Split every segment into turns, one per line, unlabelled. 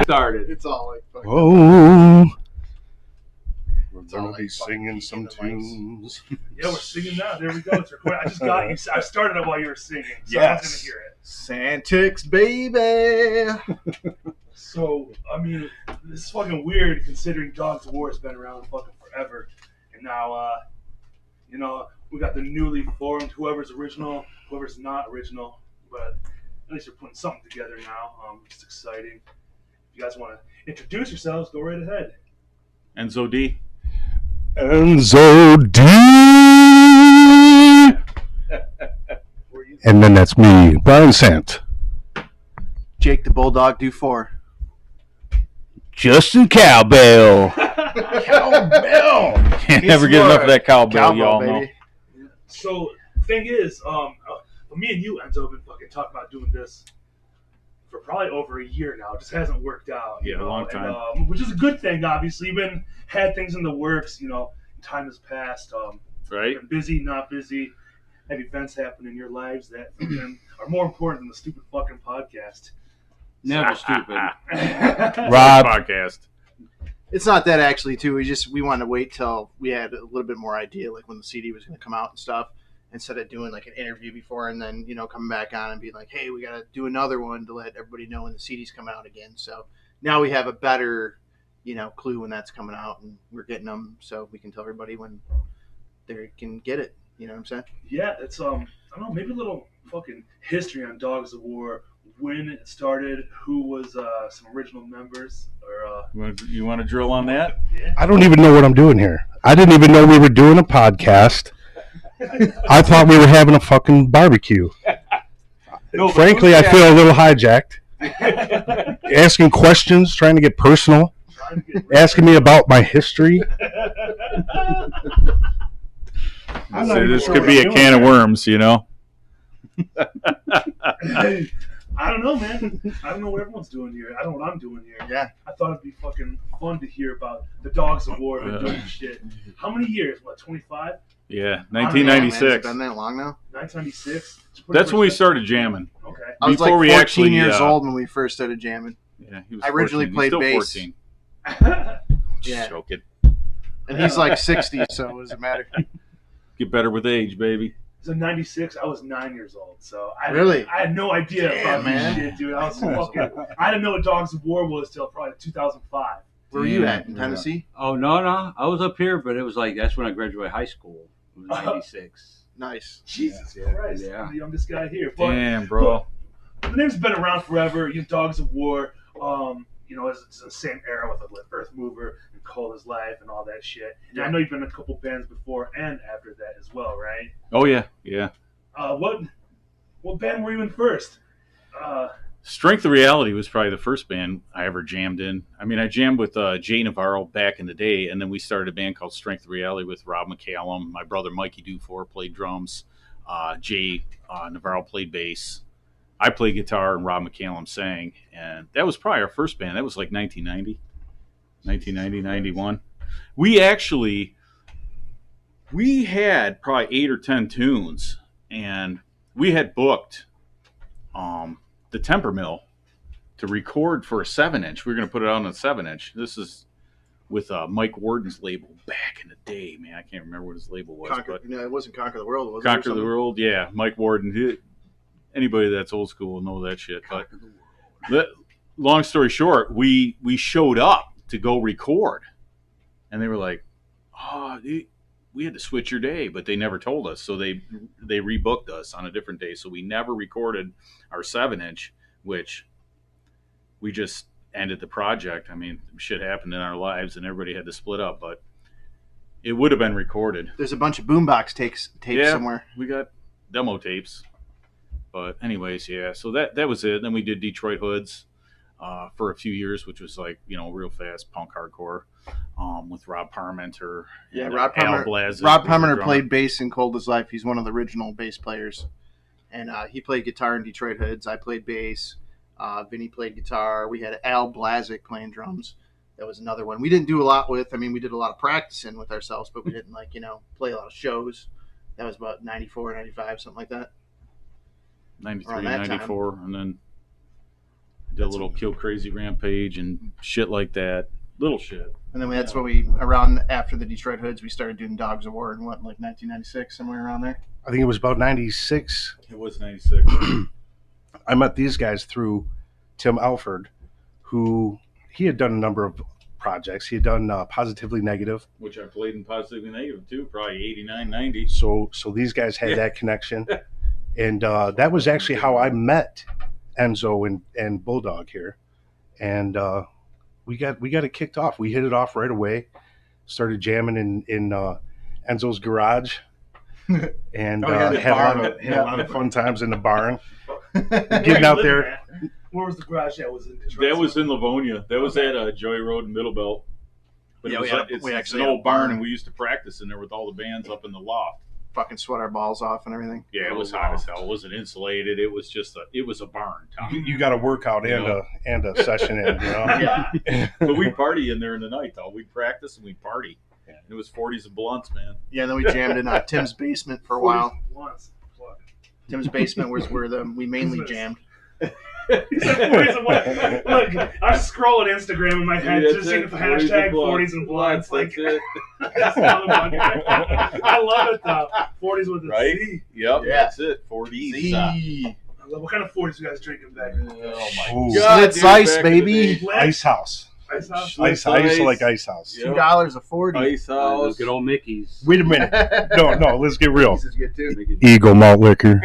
started.
It's all like fucking...
Oh, we're going to be singing some tunes.
Yeah, we're singing now. There we go. It's recording. I just got you. I started it while you were singing, so
Yes.
I was going to hear it.
Santics, baby.
So, I mean, this is fucking weird considering Dogz of War has been around fucking forever. And now, you know, we got the newly formed, whoever's original, whoever's not original. But at least we're putting something together now. It's exciting. If you guys want to introduce yourselves, go right ahead.
Enzo D.
Enzo D. And then that's me, Brian Sant.
Jake the Bulldog, do 4.
Justin Cowbell.
Cowbell.
Can't ever get enough of that cowbell, y'all know.
So, thing is, me and you, Enzo, have been fucking talking about doing this for probably over a year now. It just hasn't worked out.
Yeah, a long time.
And, which is a good thing, obviously. We've had things in the works, you know, time has passed.
Right?
Been busy, not busy. Have events happen in your lives that are more important than the stupid fucking podcast.
Never stupid.
Rob.
Podcast.
It's not that actually, too. We wanted to wait till we had a little bit more idea, like when the CD was going to come out and stuff, instead of doing like an interview before and then, you know, coming back on and be like, hey, we got to do another one to let everybody know when the CD's coming out again. So now we have a better, you know, clue when that's coming out, and we're getting them so we can tell everybody when they can get it. You know what I'm saying?
Yeah, it's I don't know, maybe a little fucking history on Dogz of War, when it started, who was some original members, or
You want to drill on that?
yeah.
I don't even know what I'm doing here. I didn't even know we were doing a podcast. I thought we were having a fucking barbecue.
No,
Frankly, I feel a little hijacked. Asking questions, trying to get personal, asking me about my history.
This could be a can of worms, you know?
I don't know, man. I don't know what everyone's doing here. I don't know what I'm doing here.
Yeah.
I thought it'd be fucking fun to hear about the Dogz of War and doing shit. How many years? What, 25?
Yeah,
Man,
1996.
it's been that long now?
1996?
That's when we started jamming.
Okay.
I was
Before
like
we
14
actually,
years old when we first started jamming.
Yeah, he was
I originally
14. He's
played
still
bass.
14.
Yeah.
Joking.
And he's like 60, so it doesn't matter.
Get better with age, baby.
So 96, I was 9 years old. So I had no idea
Damn,
about
man.
this shit, dude. I was fucking. I didn't know what Dogz of War was till probably 2005.
Where were you at? In Tennessee?
Oh, no. I was up here, but it was like, that's when I graduated high school. It was 96.
Nice.
Jesus Christ.
Yeah.
I'm the youngest guy here. But
Damn, bro.
the name's been around forever. You know, Dogz of War. You know, it's the same era with like Earth Mover and Cold as Life and all that shit. And I know you've been in a couple bands before and after that as well, right?
Oh, yeah, yeah.
What band were you in first?
Strength of Reality was probably the first band I ever jammed in. I mean, I jammed with Jay Navarro back in the day, and then we started a band called Strength of Reality with Rob McCallum. My brother Mikey Dufour played drums. Jay Navarro played bass. I played guitar, and Rob McCallum sang. And that was probably our first band. That was like 1990, 91. We had probably 8 or 10 tunes, and we had booked the Temper Mill to record for a 7-inch. We were going to put it out on a 7-inch. This is with Mike Warden's label back in the day, man. I can't remember what his label was.
No, it wasn't Conquer the World. Was
Conquer the World, yeah. Mike Warden. Anybody that's old school will know that shit. But long story short, we showed up to go record, and they were like, "Oh, we had to switch your day," but they never told us, so they rebooked us on a different day. So we never recorded our 7-inch, which we just ended the project. I mean, shit happened in our lives, and everybody had to split up, but it would have been recorded.
There's a bunch of boombox tapes somewhere.
We got demo tapes. But anyways, yeah, so that was it. Then we did Detroit Hoods for a few years, which was like, you know, real fast punk hardcore with Rob Parmenter.
Yeah,
and,
Rob
Al
Parmenter played bass in Cold as Life. He's one of the original bass players. And he played guitar in Detroit Hoods. I played bass. Vinny played guitar. We had Al Blazik playing drums. That was another one. We didn't do a lot with. I mean, we did a lot of practicing with ourselves, but we didn't, like, you know, play a lot of shows. That was about 94, 95, something like that.
93, 94, and then Did a little Kill Crazy Rampage and shit like that. Little shit.
And then that's when we, around after the Detroit Hoods, we started doing Dogz of War in what, like 1996, somewhere around there?
I think it was about 96.
It was 96.
I met these guys through Tim Alford, who he had done a number of projects. He had done Positively Negative.
Which I played in Positively Negative too, probably 89, 90.
So these guys had that connection. And that was actually how I met Enzo and Bulldog here. And we got it kicked off. We hit it off right away. Started jamming in Enzo's garage. And had a lot of fun times in the barn. Getting out there.
Where was the garage at? Was it in Detroit?
That was in Livonia. That was at Joy Road and Middlebelt. But
Yeah,
it's an old barn, and we used to practice in there with all the bands up in the loft.
Fucking sweat our balls off and everything.
Yeah, it was hot as hell. It wasn't insulated. It was just it was a barn, Tom.
You got a workout and a session in, you know?
Yeah.
But we party in there in the night, though. We practice and we party. And it was 40s and blunts, man.
Yeah, and then we jammed in Tim's basement for a while.
Once. Fuck.
Tim's basement was where we mainly jammed.
He said 40s and blunts. Look, I scroll on Instagram in my head, just seeing the hashtag 40s and blunts. Like, that's another one. I love it though. 40s with a
Right?
Z.
Yep,
Yeah.
that's it. 40s.
Z.
I love, what kind of 40s you guys drinking back?
Oh my
Ooh.
god.
Slits ice, baby.
Ice House.
Ice House?
I used to like Ice House.
Yep.
$2 a 40.
Ice House.
Good old Mickey's.
Wait a minute. No, let's get real.
This is good too.
Eagle Malt Liquor.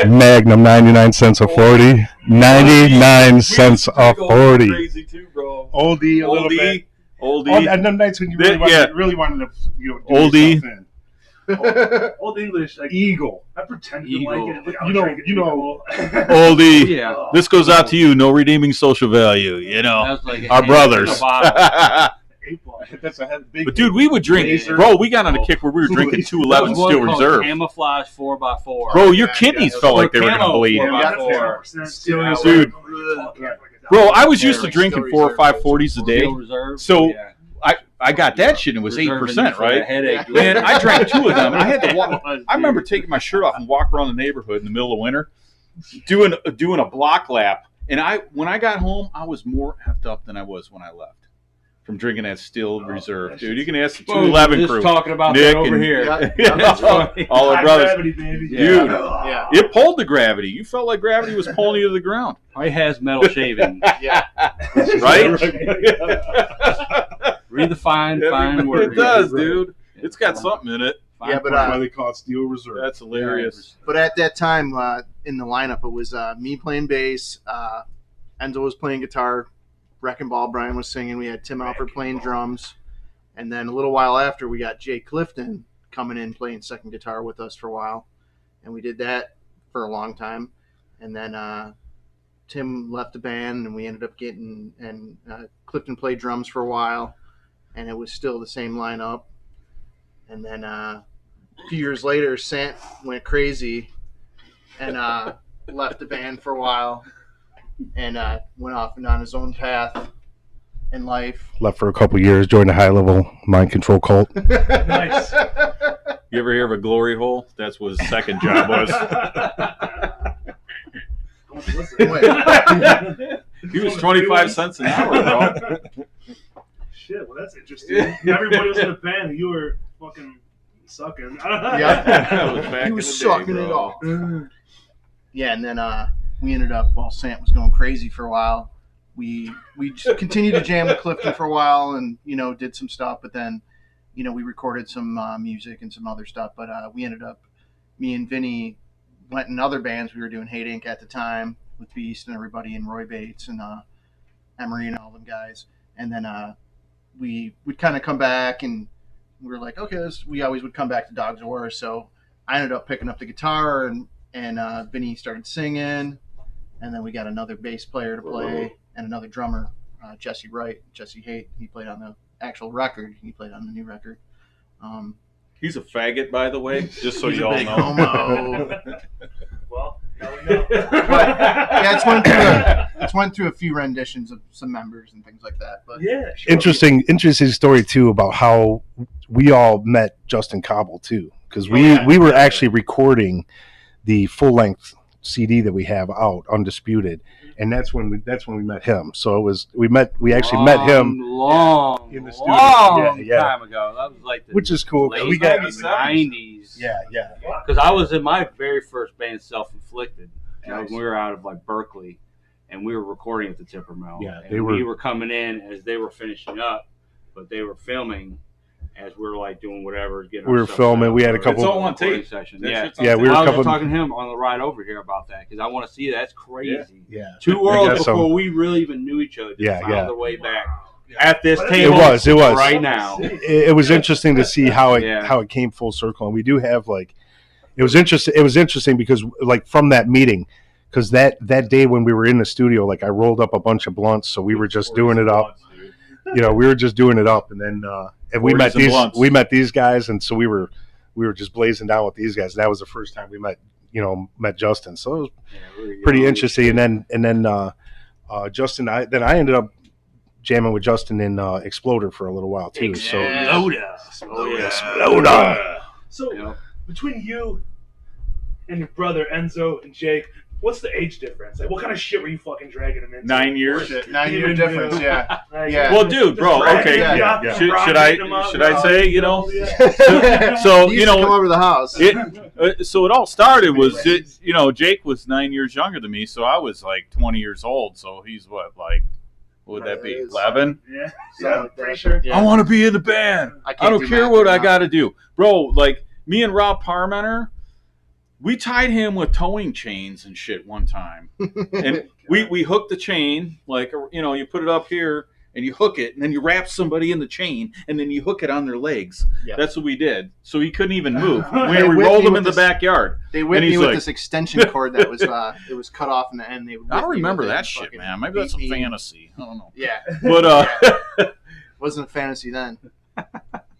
Magnum, 99 cents a 40. 99 cents a 40.
Crazy too, bro.
Oldie a little bit.
Oldie.
And them nights when you really wanted to do
Oldie.
yourself in.
Old English. Like,
Eagle.
I pretend to
Eagle.
like it. Like,
You know-
drink it,
you know-
Oldie.
Yeah.
This goes out to you. No redeeming social value. You know,
That was like
our brothers.
but
That's a big.
But dude, we would drink.
Laser.
Bro, we got on a kick where we were drinking 211 Steel Reserve.
Camouflage 4x4.
Bro, your
Yeah,
kidneys
yeah.
felt like they were
Camo
gonna bleed.
4x4.
Still
Dude. Bro, I was
Yeah,
used to
like
drinking
Steel
4 or
Reserve.
5 40s a day.
Steel Reserve.
So
yeah.
I got that shit and it was
Reserving
8%,
you for the
right?
Headache.
Man, I drank 2 of them. I had to walk. I remember taking my shirt off and walk around the neighborhood in the middle of winter, doing a block lap. And when I got home, I was more effed up than I was when I left from drinking that Steel Reserve, dude. You can ask the 211
Just
crew.
talking about
Nick
that over
and-
here.
Yeah.
All our
High
brothers.
gravity, baby.
Dude.
Yeah.
It pulled the gravity. You felt like gravity was pulling you to the ground,
He has metal shaving.
Yeah.
right?
Read the fine word.
It does, dude. It's got something in it.
Yeah, but
That's why they call it Steel Reserve.
That's hilarious.
But at that time, in the lineup, it was me playing bass, Enzo was playing guitar, Wrecking Ball Brian was singing, we had Tim Alford playing drums, and then a little while after, we got Jay Clifton coming in playing second guitar with us for a while, and we did that for a long time, and then Tim left the band, and we ended up getting, and Clifton played drums for a while, and it was still the same lineup, and then a few years later, Sant went crazy and left the band for a while and went off and on his own path in life.
Left for a couple years, joined a high-level mind control cult.
Nice.
You ever hear of a glory hole? That's what his second job was. He was 25 cents an hour, bro.
Shit, well, that's interesting. Everybody was in the band and you were fucking sucking.
Yeah.
That was back
He
in
was
the day,
sucking it
bro.
off. Yeah, and then we ended up, while Sant was going crazy for a while, we just continued to jam with Clifton for a while and, did some stuff. But then, we recorded some music and some other stuff. But we ended up, me and Vinny went in other bands. We were doing Hate Inc. at the time with Beast and everybody and Roy Bates and Emery and all them guys. And then we would kind of come back and we were like, okay, we always would come back to Dogz of War. So I ended up picking up the guitar and Vinny started singing. And then we got another bass player to play and another drummer, Jesse Haight. He played on the actual record. He played on the new record.
He's a faggot, by the way, just so
He's
you
a
all
big
know.
homo.
Well, now we know.
Yeah, it's went through a few renditions of some members and things like that. But
Yeah, sure.
Interesting story too about how we all met Justin Cobble too, because we were actually recording the full length CD that we have out, Undisputed, and that's when we met him. So we actually met him
long
in the studio.
Time ago. That was like the
which is cool.
late
We got
90s.
yeah.
Because I was in my very first band, Self-Inflicted, and
Nice.
we were out of like Berkeley, and we were recording at the Tipper Mill.
Yeah,
and we were coming in as they were finishing up, but they were filming as we were like doing whatever. Getting
We were
our stuff
filming.
set
We
up
had a
for
couple-
It's all on
recording
tape.
session.
That
Yeah,
shit's on
Yeah,
tape.
we were
I was
couple-
talking to him on the ride over here about that because I want to see that. That's crazy.
Yeah.
2 worlds
got
before
some-
we really even knew each other.
Yeah,
found
yeah.
their way back
Yeah.
at this
It
table.
was
right now.
It was interesting to see how it
Yeah.
how it came full circle, and we do have like it was interesting because like from that meeting, because that day when we were in the studio, like I rolled up a bunch of blunts, so we were just doing it up. We were just doing it up, and then and we
40s
met
and blunts.
these guys, and so we were just blazing down with these guys. That was the first time we met Justin, so it was pretty interesting. And then Justin, I ended up jamming with Justin in Exploder for a little while too. So Exploder.
So
Yeah.
between you and your brother Enzo and Jake, what's the age difference? Like, what kind of shit were you fucking dragging him into?
9 years.
Shit, 9-year difference, yeah.
Like,
Yeah.
Well, dude, bro,
just
okay,
dragging him
yeah,
up,
yeah.
Should
rocking him up,
I say, you know?
So
So,
he
you
used to come
know,
over to the house.
so it all started was, Jake was 9 years younger than me, so I was like 20 years old. So he's what would that be, 11?
Yeah,
So
yeah, pretty sure.
Yeah.
I want to be in the band.
I
I
can't
don't
do
care
math
what
right
I
now.
got to do. Bro, like, me and Rob Parmenter, we tied him with towing chains and shit one time. And we hooked the chain, like, you put it up here and you hook it, and then you wrap somebody in the chain, and then you hook it on their legs.
Yeah.
That's what we did. So he couldn't even move.
They
We
whipped
rolled
me
him
with
in the
this-
backyard.
They whipped
And
me
he's
with
like-
this extension cord that was it was cut off in the end. They
I
whipped
don't
me
remember
with it
that
and
shit,
fucking
man. Maybe that's a
beat me.
fantasy. I don't know.
Yeah,
But
wasn't a fantasy then.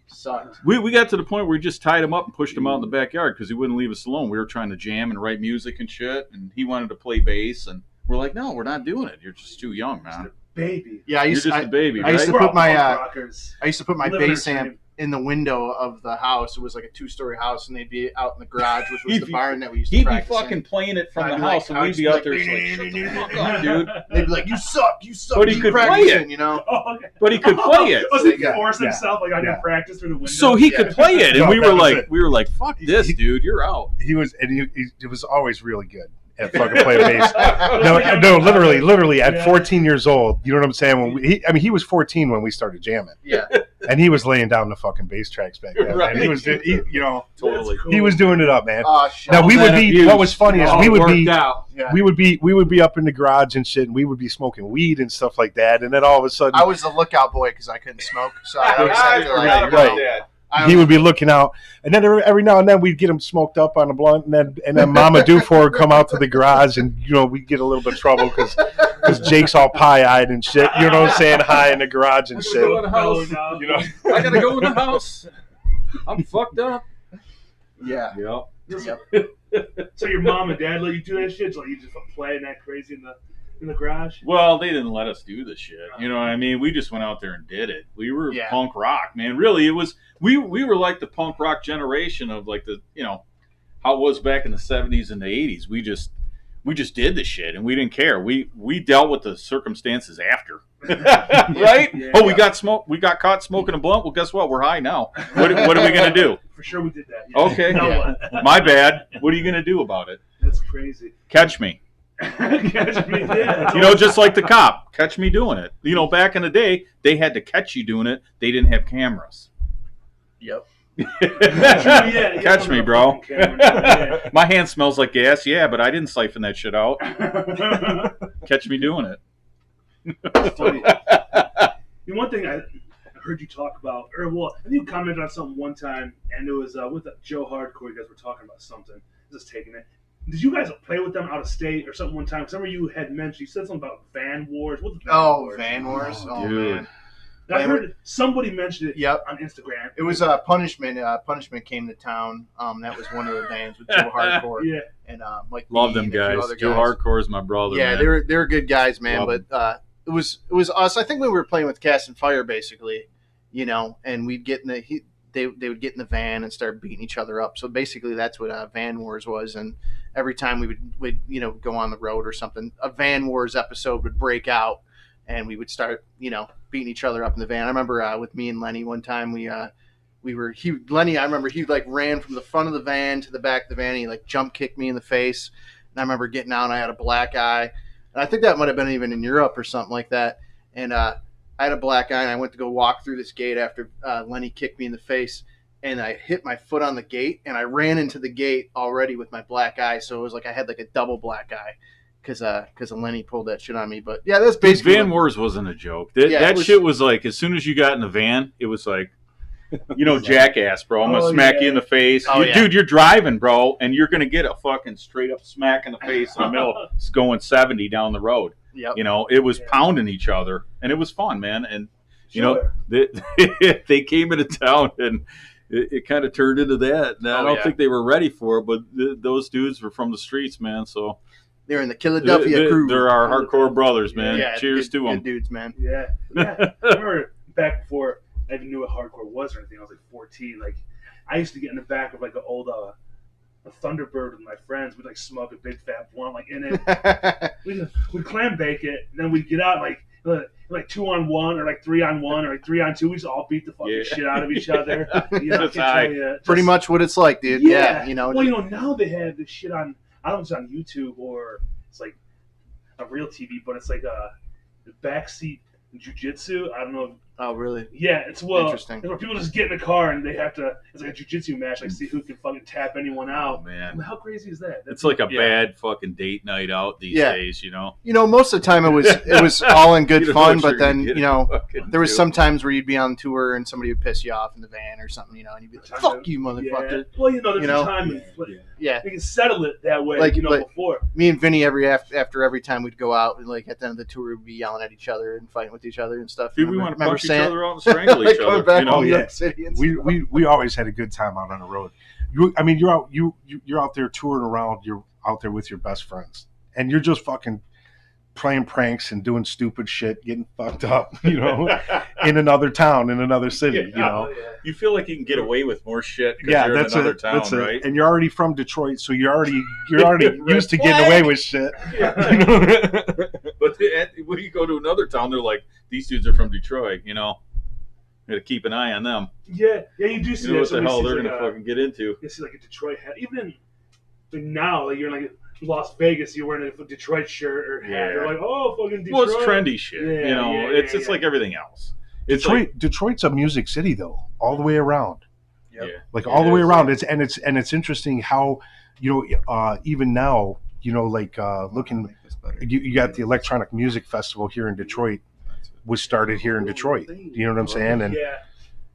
Sucked.
we got to the point where we just tied him up and pushed him out in the backyard because he wouldn't leave us alone. We were trying to jam and write music and shit, and he wanted to play bass, and we're like, no, we're not doing it. You're just too young, man.
Baby.
Yeah, I
You're
used
just a baby,
I used
right?
to
We're
put
all
my
punk rockers.
I used to put my
Living
bass
our
amp
dream.
in the window of the house. It was like a 2-story house, and they'd be out in the garage, which was
He'd
the
be-
barn that we used to
He'd be
practice
fucking
in.
playing it from
I'd
the
be like-
house, and
I
we'd
would
be
just
out there
be
just like, shut the fuck up, dude.
They'd be like, "You suck,
But he
keep
could play
practicing,"
it.
you know.
Oh, okay.
But he could play it.
Was he
Yeah.
force himself like I
Yeah.
didn't practice through the window?
So he
Yeah.
could play it, and
No,
we
that
were
was
like,
it.
fuck this, dude, you're out.
He was always really good at fucking playing bass. No, literally at
Yeah.
14 years old. You know what I'm saying? He was 14 when we started jamming,
Yeah,
and he was laying down the fucking bass tracks back then.
Right.
Man. He was,
That's cool.
he was doing it up, man.
oh shit.
Now we
All
would
that
be.
abuse
What was funny is
all
we would
worked
be.
out.
Yeah.
We would be up in the garage and shit, and we would be smoking weed and stuff like that. And then all of a sudden,
I was the lookout boy because I couldn't smoke, so I always had to like,
that.
he would be looking out, and then every now and then we'd get him smoked up on a blunt, and then Mama Dufour would come out to the garage, and we'd get a little bit of trouble because Jake's all pie-eyed and shit. You know what I'm saying? High in the garage and shit.
Go in the house.
You know.
I gotta go in the house. I'm fucked up.
Yeah.
Yep.
So your mom and dad let you do that shit? So you just playing that crazy in the garage?
Well, they didn't let us do the shit. You know what I mean? We just went out there and did it. We were
Yeah.
punk rock, man. Really, it was we were like the punk rock generation of like the how it was back in the 70s and the 80s. We just did the shit and we didn't care. We dealt with the circumstances after. Right?
Yeah.
We got caught smoking a blunt. Well, guess what? We're high now. What are we gonna do?
For sure we did that. Yeah.
Okay.
Now
Yeah.
what?
My bad. What are you gonna do about it?
That's crazy.
Catch me.
Catch me dead.
Just like the cop. Catch me doing it. Back in the day, they had to catch you doing it. They didn't have cameras.
Yep.
Yeah,
Catch me, bro.
fucking camera.
My hand smells like gas, yeah, but I didn't siphon that shit out.
Yeah.
Catch me doing it.
Funny. One thing I heard you talk about, I think you commented on something one time, and it was with Joe Hardcore. You guys were talking about something. Just taking it. Did you guys play with them out of state or something one time? Because I remember you had mentioned, you said something about Van Wars. What's Van Wars?
Van Wars. Oh
dude.
man.
I heard somebody mention it
Yep.
on Instagram.
It was Punishment. Punishment came to town. That was one of the bands with Joe Hardcore
Yeah.
and Mike.
Love
Mead
them
and a few
guys.
other
Joe Hardcore is my brother.
Yeah,
man.
they're good guys, man.
Love
but it was us. I think we were playing with Cast and Fire basically, and we'd get in they would get in the van and start beating each other up. So basically, that's what Van Wars was, and every time we'd go on the road or something, a Van Wars episode would break out, and we would start beating each other up in the van. I remember with me and Lenny one time Lenny, I remember he like ran from the front of the van to the back of the van, and he like jump kicked me in the face, and I remember getting out and I had a black eye, and I think that might have been even in Europe or something like that, and I had a black eye, and I went to go walk through this gate after Lenny kicked me in the face, and I hit my foot on the gate, and I ran into the gate already with my black eye, so it was like I had like a double black eye because Lenny pulled that shit on me. But yeah, that's basically
Van Wars wasn't a joke. That shit was like, as soon as you got in the van, it was like, jackass, bro. I'm gonna smack you in the face. Dude, you're driving, bro, and you're gonna get a fucking straight up smack in the face in the middle. It's going 70 down the road.
Yep.
It was pounding each other, and it was fun, man. And they came into town, and it kind of turned into that. And I don't think they were ready for it, but those dudes were from the streets, man. So
they're in the Philadelphia crew.
They're our hardcore brothers, man.
Yeah,
cheers to them,
good dudes, man.
Yeah. I remember back before I even knew what hardcore was or anything. I was like 14. Like, I used to get in the back of like an old a Thunderbird with my friends. We'd like smoke a big fat blunt like in it. We'd clam bake it, and then we'd get out like 2-on-1 or like 3-on-1 or like 3-on-2. We just all beat the fucking shit out of each other.
Pretty much what it's like, dude. Yeah.
Well, now they have this shit on. I don't know if it's on YouTube or it's like a real TV, but it's like the backseat jiu-jitsu. I don't know.
Oh, really?
Yeah, it's
interesting.
It's where people just get in a car and they have to. It's like a jiu-jitsu match, like see who can fucking tap anyone out.
Oh, man,
how crazy is that?
It's like a bad fucking date night out these days,
most of the time it was all in good fun, but then there was some times where you'd be on tour and somebody would piss you off in the van or something, and you'd be like, "Fuck you, motherfucker."
Yeah. Well, there's a time. You can settle it that way, before.
Me and Vinny after every time we'd go out, and like at the end of the tour, we'd be yelling at each other and fighting with each other and stuff.
Dude, we want to punch each other out and strangle each other.
Back New York City and
we always had a good time out on the road. You're out there touring around. You're out there with your best friends, and you're just fucking playing pranks and doing stupid shit, getting fucked up, in another town, in another city,
You feel like you can get away with more shit because you're
that's
in another town, right?
And you're already from Detroit, so you're already used to getting away with shit.
But when you go to another town, they're like, these dudes are from Detroit, You got to keep an eye on them.
Yeah, you do see
what the hell they're going to fucking get into.
You see like a Detroit hat. Even now, like you're in like Las Vegas, you're wearing a Detroit shirt or hat. You're like, oh, fucking Detroit.
Well, it's trendy shit. It's like everything else.
Detroit's a music city though, all the way around.
Yep.
Yeah. Like all the way around. It's interesting how even now looking. You got the Electronic Music Festival here in Detroit. Was started here in Detroit. You know what I'm saying? And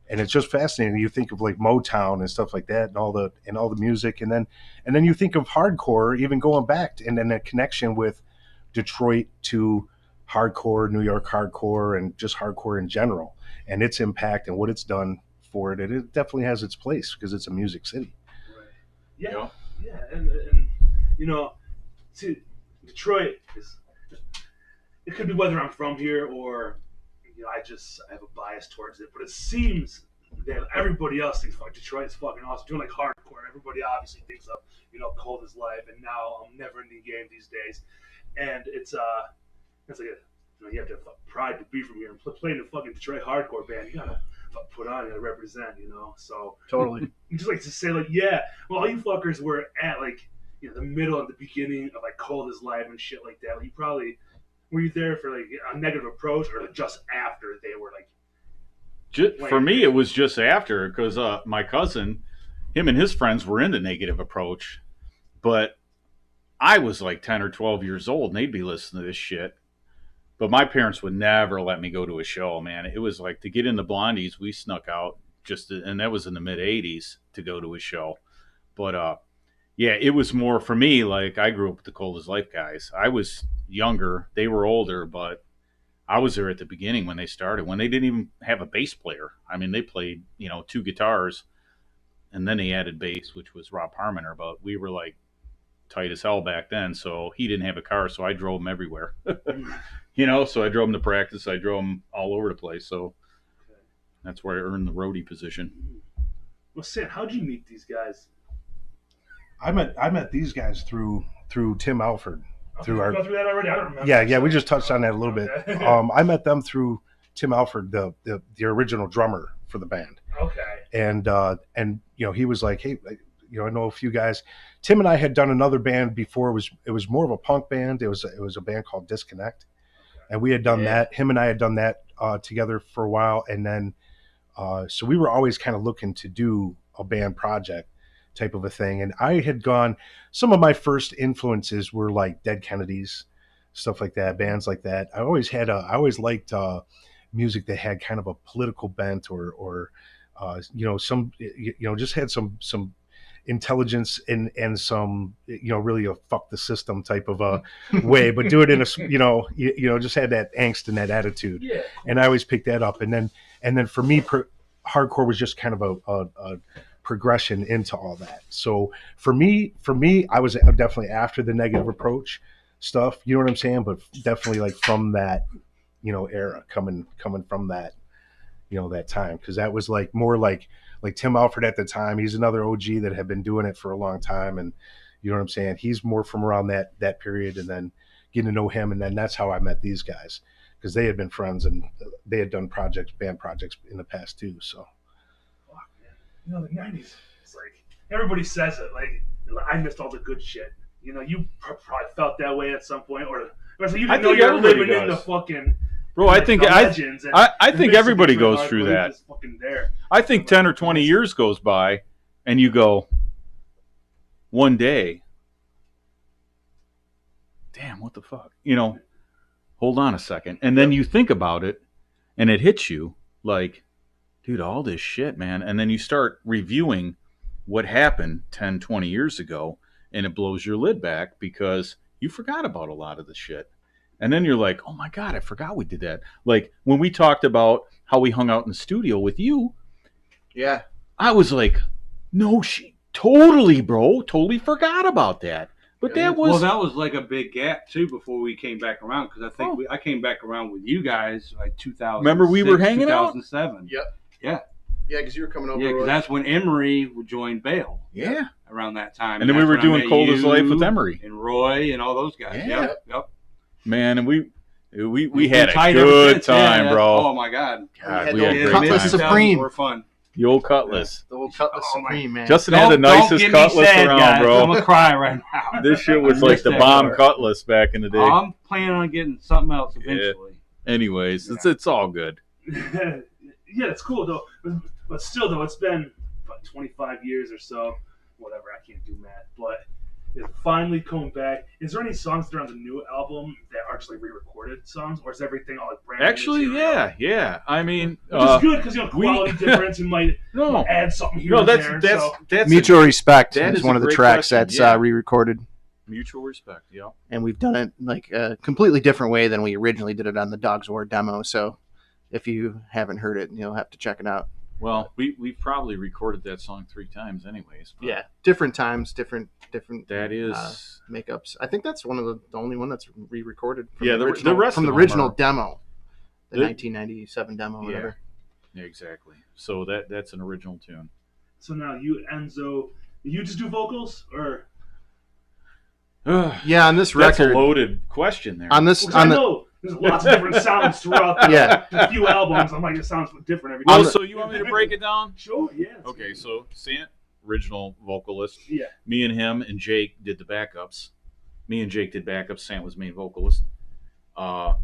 it's just fascinating. You think of like Motown and stuff like that, and all the music, and then you think of hardcore, even going back, and then that connection with Detroit to hardcore, New York hardcore, and just hardcore in general, and its impact and what it's done for it. It definitely has its place because it's a music city.
Right. Yeah, and see, Detroit is. It could be whether I'm from here or, I have a bias towards it. But it seems that everybody else thinks Detroit is fucking awesome. Doing like hardcore. Everybody obviously thinks of, Cold as Life and now Never Ending Game these days. And it's like you have to have pride to be from here and play in a fucking Detroit hardcore band. You gotta put on and represent, So
totally.
You just like to say like, well, all you fuckers were at like the middle and the beginning of like Cold as Life and shit like that. Like, you probably. Were you there for like a negative approach, or just after they were like?
For me, it was just after because my cousin, him and his friends were into Negative Approach, but I was like 10 or 12 years old, and they'd be listening to this shit. But my parents would never let me go to a show, man. It was like to get in the Blondies, we snuck out and that was in the mid '80s to go to a show. But it was more for me. Like I grew up with the Cold as Life guys. I was younger, they were older, but I was there at the beginning when they started, when they didn't even have a bass player. I mean, they played, 2 guitars, and then they added bass, which was Rob Harmoner, but we were like tight as hell back then, so he didn't have a car, so I drove him everywhere. So I drove him to practice, I drove him all over the place, so that's where I earned the roadie position.
Well, Sant, how'd you meet these guys?
I met these guys through Tim Alford. Through our
go through that already. I don't remember.
yeah, we just touched on that a little bit.
Okay.
I met them through Tim Alford, the original drummer for the band,
Okay.
and he was like, hey, I know a few guys. Tim and I had done another band before. It was more of a punk band. It was a band called Disconnect, and we had done that. Him and I had done that together for a while, and then so we were always kind of looking to do a band project type of a thing. And I had gone. Some of my first influences were like Dead Kennedys, stuff like that, bands like that. I always liked music that had kind of a political bent or some just had some intelligence and some really a fuck the system type of a way, but do it in a just had that angst and that attitude.
Yeah.
And I always picked that up. And then for me, hardcore was just kind of a progression into all that. So for me, I was definitely after the negative approach stuff. You know what I'm saying? But definitely like from that era, coming from that that time, because that was like more like Tim Alford at the time. He's another OG that had been doing it for a long time, and you know what I'm saying. He's more from around that period, and then getting to know him, and then that's how I met these guys, because they had been friends and they had done band projects in the past too. So,
Fuck, man. The '90s. It's like everybody says it. Like I missed all the good shit. You probably felt that way at some point, or so you didn't know you were living in the fucking.
Bro, I think I think everybody goes through that.
There.
I think 10 or 20 years goes by, and you go, one day, damn, what the fuck? Hold on a second. And then you think about it, and it hits you like, dude, all this shit, man. And then you start reviewing what happened 10, 20 years ago, and it blows your lid back because you forgot about a lot of the shit. And then you're like, oh my God, I forgot we did that. Like when we talked about how we hung out in the studio with you.
Yeah.
I was like, no, totally, bro. Totally forgot about that. But that was
like a big gap too before we came back around, because I think I came back around with you guys like 2000.
Remember we were hanging out?
2007.
Yep.
Yeah.
Yeah, because you were coming over.
Yeah, because that's when Emery joined Bale.
Yeah.
Around that time.
And then we were doing Cold as Life with Emery.
And Roy and all those guys.
Yeah.
Yep.
Man, and we had a good time, bro.
Oh my God.
We had great
Cutlass
time.
Supreme.
Were fun.
The old Cutlass.
The old Cutlass Supreme, man.
Justin had the nicest Cutlass around,
guys.
bro.
I'm gonna cry right now.
This shit was like the bomb Cutlass back in the day.
I'm planning on getting something else eventually.
Anyways, it's all good.
Yeah, it's cool though. But still, though, it's been 25 years or so. Whatever, I can't do math. But it's finally coming back. Is there any songs that are on the new album that are actually re-recorded songs, or is everything all like brand new?
Actually, yeah. I mean,
which is good because quality difference. You might add something here.
That's
Mutual Respect.
That
is
is
one
a
of the
great
tracks
question,
that's
yeah.
re-recorded.
Mutual Respect, yeah.
And we've done it like a completely different way than we originally did it on the Dogz of War demo. So if you haven't heard it, you'll have to check it out.
Well, we probably recorded that song 3 times anyways.
Yeah, different times, different.
That is
makeups. I think that's one of the only one that's re-recorded. From
the rest
from
of
the
them
original
are,
demo, the 1997 demo, whatever.
Yeah, exactly. So that's an original tune.
So now you, Enzo, you just do vocals, or?
Yeah, on this record.
That's a loaded question there.
On this,
there's lots of different sounds throughout the few albums. I'm like, it sounds different every time.
So you want me to break it down?
Sure, yeah.
Okay, so Sant, original vocalist.
Yeah.
Me and him and Jake did the backups. Me and Jake did backups. Sant was main vocalist. Then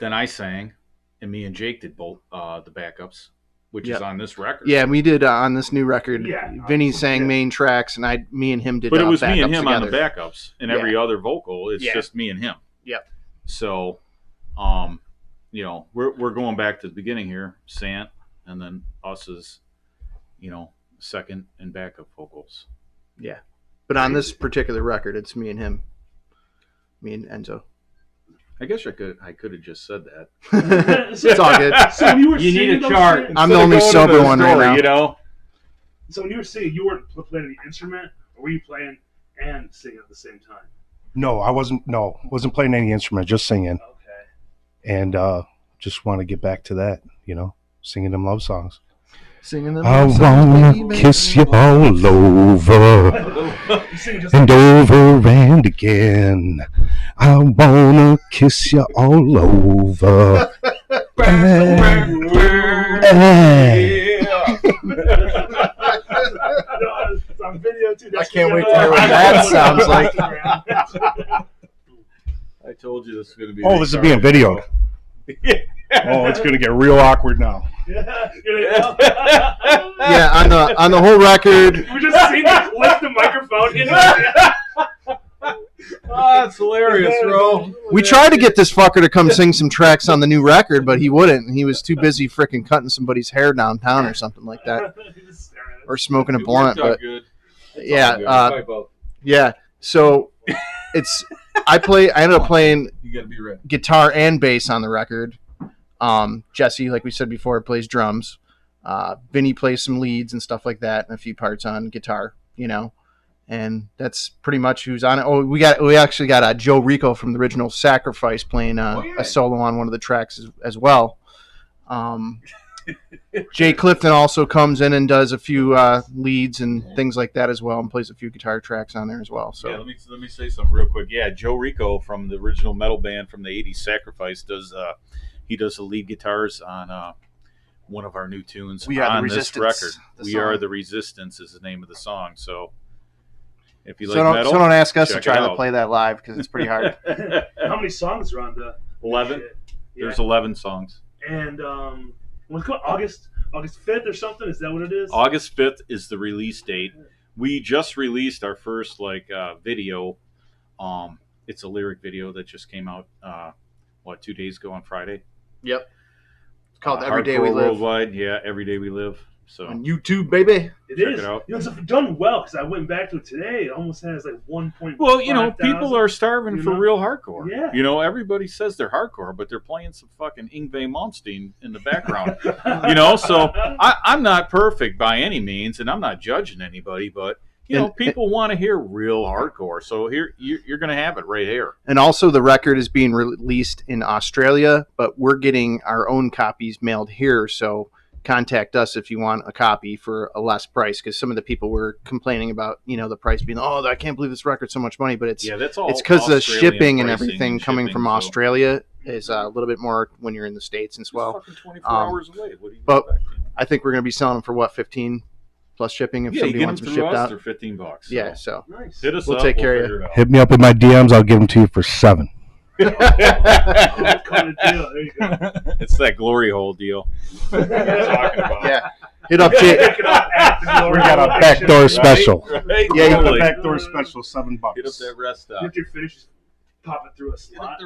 I sang, and me and Jake did both the backups, which is on this record.
Yeah, we did on this new record.
Yeah,
Vinny sang main tracks, and me and him did.
But it was me and him
together.
on the backups, and every other vocal, it's just me and him.
Yep.
So, we're going back to the beginning here, Sant, and then us as, second and backup vocals.
Yeah, but on this particular record, it's me and him, me and Enzo.
I guess I could have just said that.
It's all good.
So when you were
You need
singing
a chart.
I'm the only sober one right now.
So when you were singing, you weren't playing the instrument, or were you playing and singing at the same time?
No, I wasn't. No, wasn't playing any instrument, just singing.
Okay.
And just want to get back to that, singing them love songs.
Singing them.
I
songs,
wanna
baby.
kiss you all over
You sing just
and over and again. I wanna kiss you all over.
It's on video too.
I can't wait to hear what that sounds like.
I told you this is going to be.
Oh, this is being videoed. Oh, it's gonna get real awkward now.
Yeah, on the whole record.
We just seen him lift the microphone in.
Oh, that's hilarious, bro.
We tried to get this fucker to come sing some tracks on the new record, but he wouldn't. He was too busy freaking cutting somebody's hair downtown or something like that, or smoking a blunt. But yeah, yeah. So I ended up playing
You gotta be ready.
guitar and bass on the record. Jesse, like we said before, plays drums. Vinny plays some leads and stuff like that, and a few parts on guitar. And that's pretty much who's on it. Oh, we actually got Joe Rico from the original Sacrifice playing a solo on one of the tracks as well. Jay Clifton also comes in and does a few leads and things like that as well, and plays a few guitar tracks on there as well. So
yeah, let me say something real quick. Yeah, Joe Rico from the original metal band from the '80s, Sacrifice, does the lead guitars on one of our new tunes
We Are the
on this
Resistance,
record.
the
We
song.
Are the Resistance is the name of the song. So if you like
don't ask us to
check
try
it
to
out.
play that live because it's pretty hard.
How many songs are on the
11.
shit?
There's 11 songs.
And what's called August 5th or something? Is that what it is?
August 5th is the release date. We just released our first video. It's a lyric video that just came out 2 days ago on Friday.
Yep. It's called Every Day We
Hardcore
Live
Worldwide. Yeah, Every Day We Live. So
on YouTube, baby.
It
check
is.
it out.
It's done well because I went back to it today. It almost has like 1.5.
well, people are starving
you
for
know?
real hardcore.
Yeah.
Everybody says they're hardcore, but they're playing some fucking Yngwie Malmsteen in the background. So I'm not perfect by any means, and I'm not judging anybody, but people want to hear real hardcore. So here you're going to have it right here.
And also, the record is being released in Australia, but we're getting our own copies mailed here. So contact us if you want a copy for a less price, because some of the people were complaining about the price being, oh, I can't believe this record's so much money, but it's
That's all.
it's because the
Australian
shipping and
pricing
everything
and
coming
shipping,
from
so-
Australia is a little bit more when you're in the States as
It's
well.
fucking 24 hours away. What do you
but
expect?
I think we're going to be selling them for what, 15 plus shipping if
Yeah, you
somebody
get them
wants them
through
shipped
us.
out.
They're $15. So.
Yeah, so
Nice.
Hit us
We'll
up.
take care of
figure it out.
Hit me up in my DMs. I'll give them to you for $7.
Oh, that's kind of deal. There you go.
It's that glory hole deal. What we're talking about.
yeah, hit up Jay.
Pick it up at the glory
We got a
hole.
backdoor special.
Right?
Yeah, you
The
Totally.
backdoor special, $7.
Hit up that rest stop.
If you're finished, just pop it through a slot.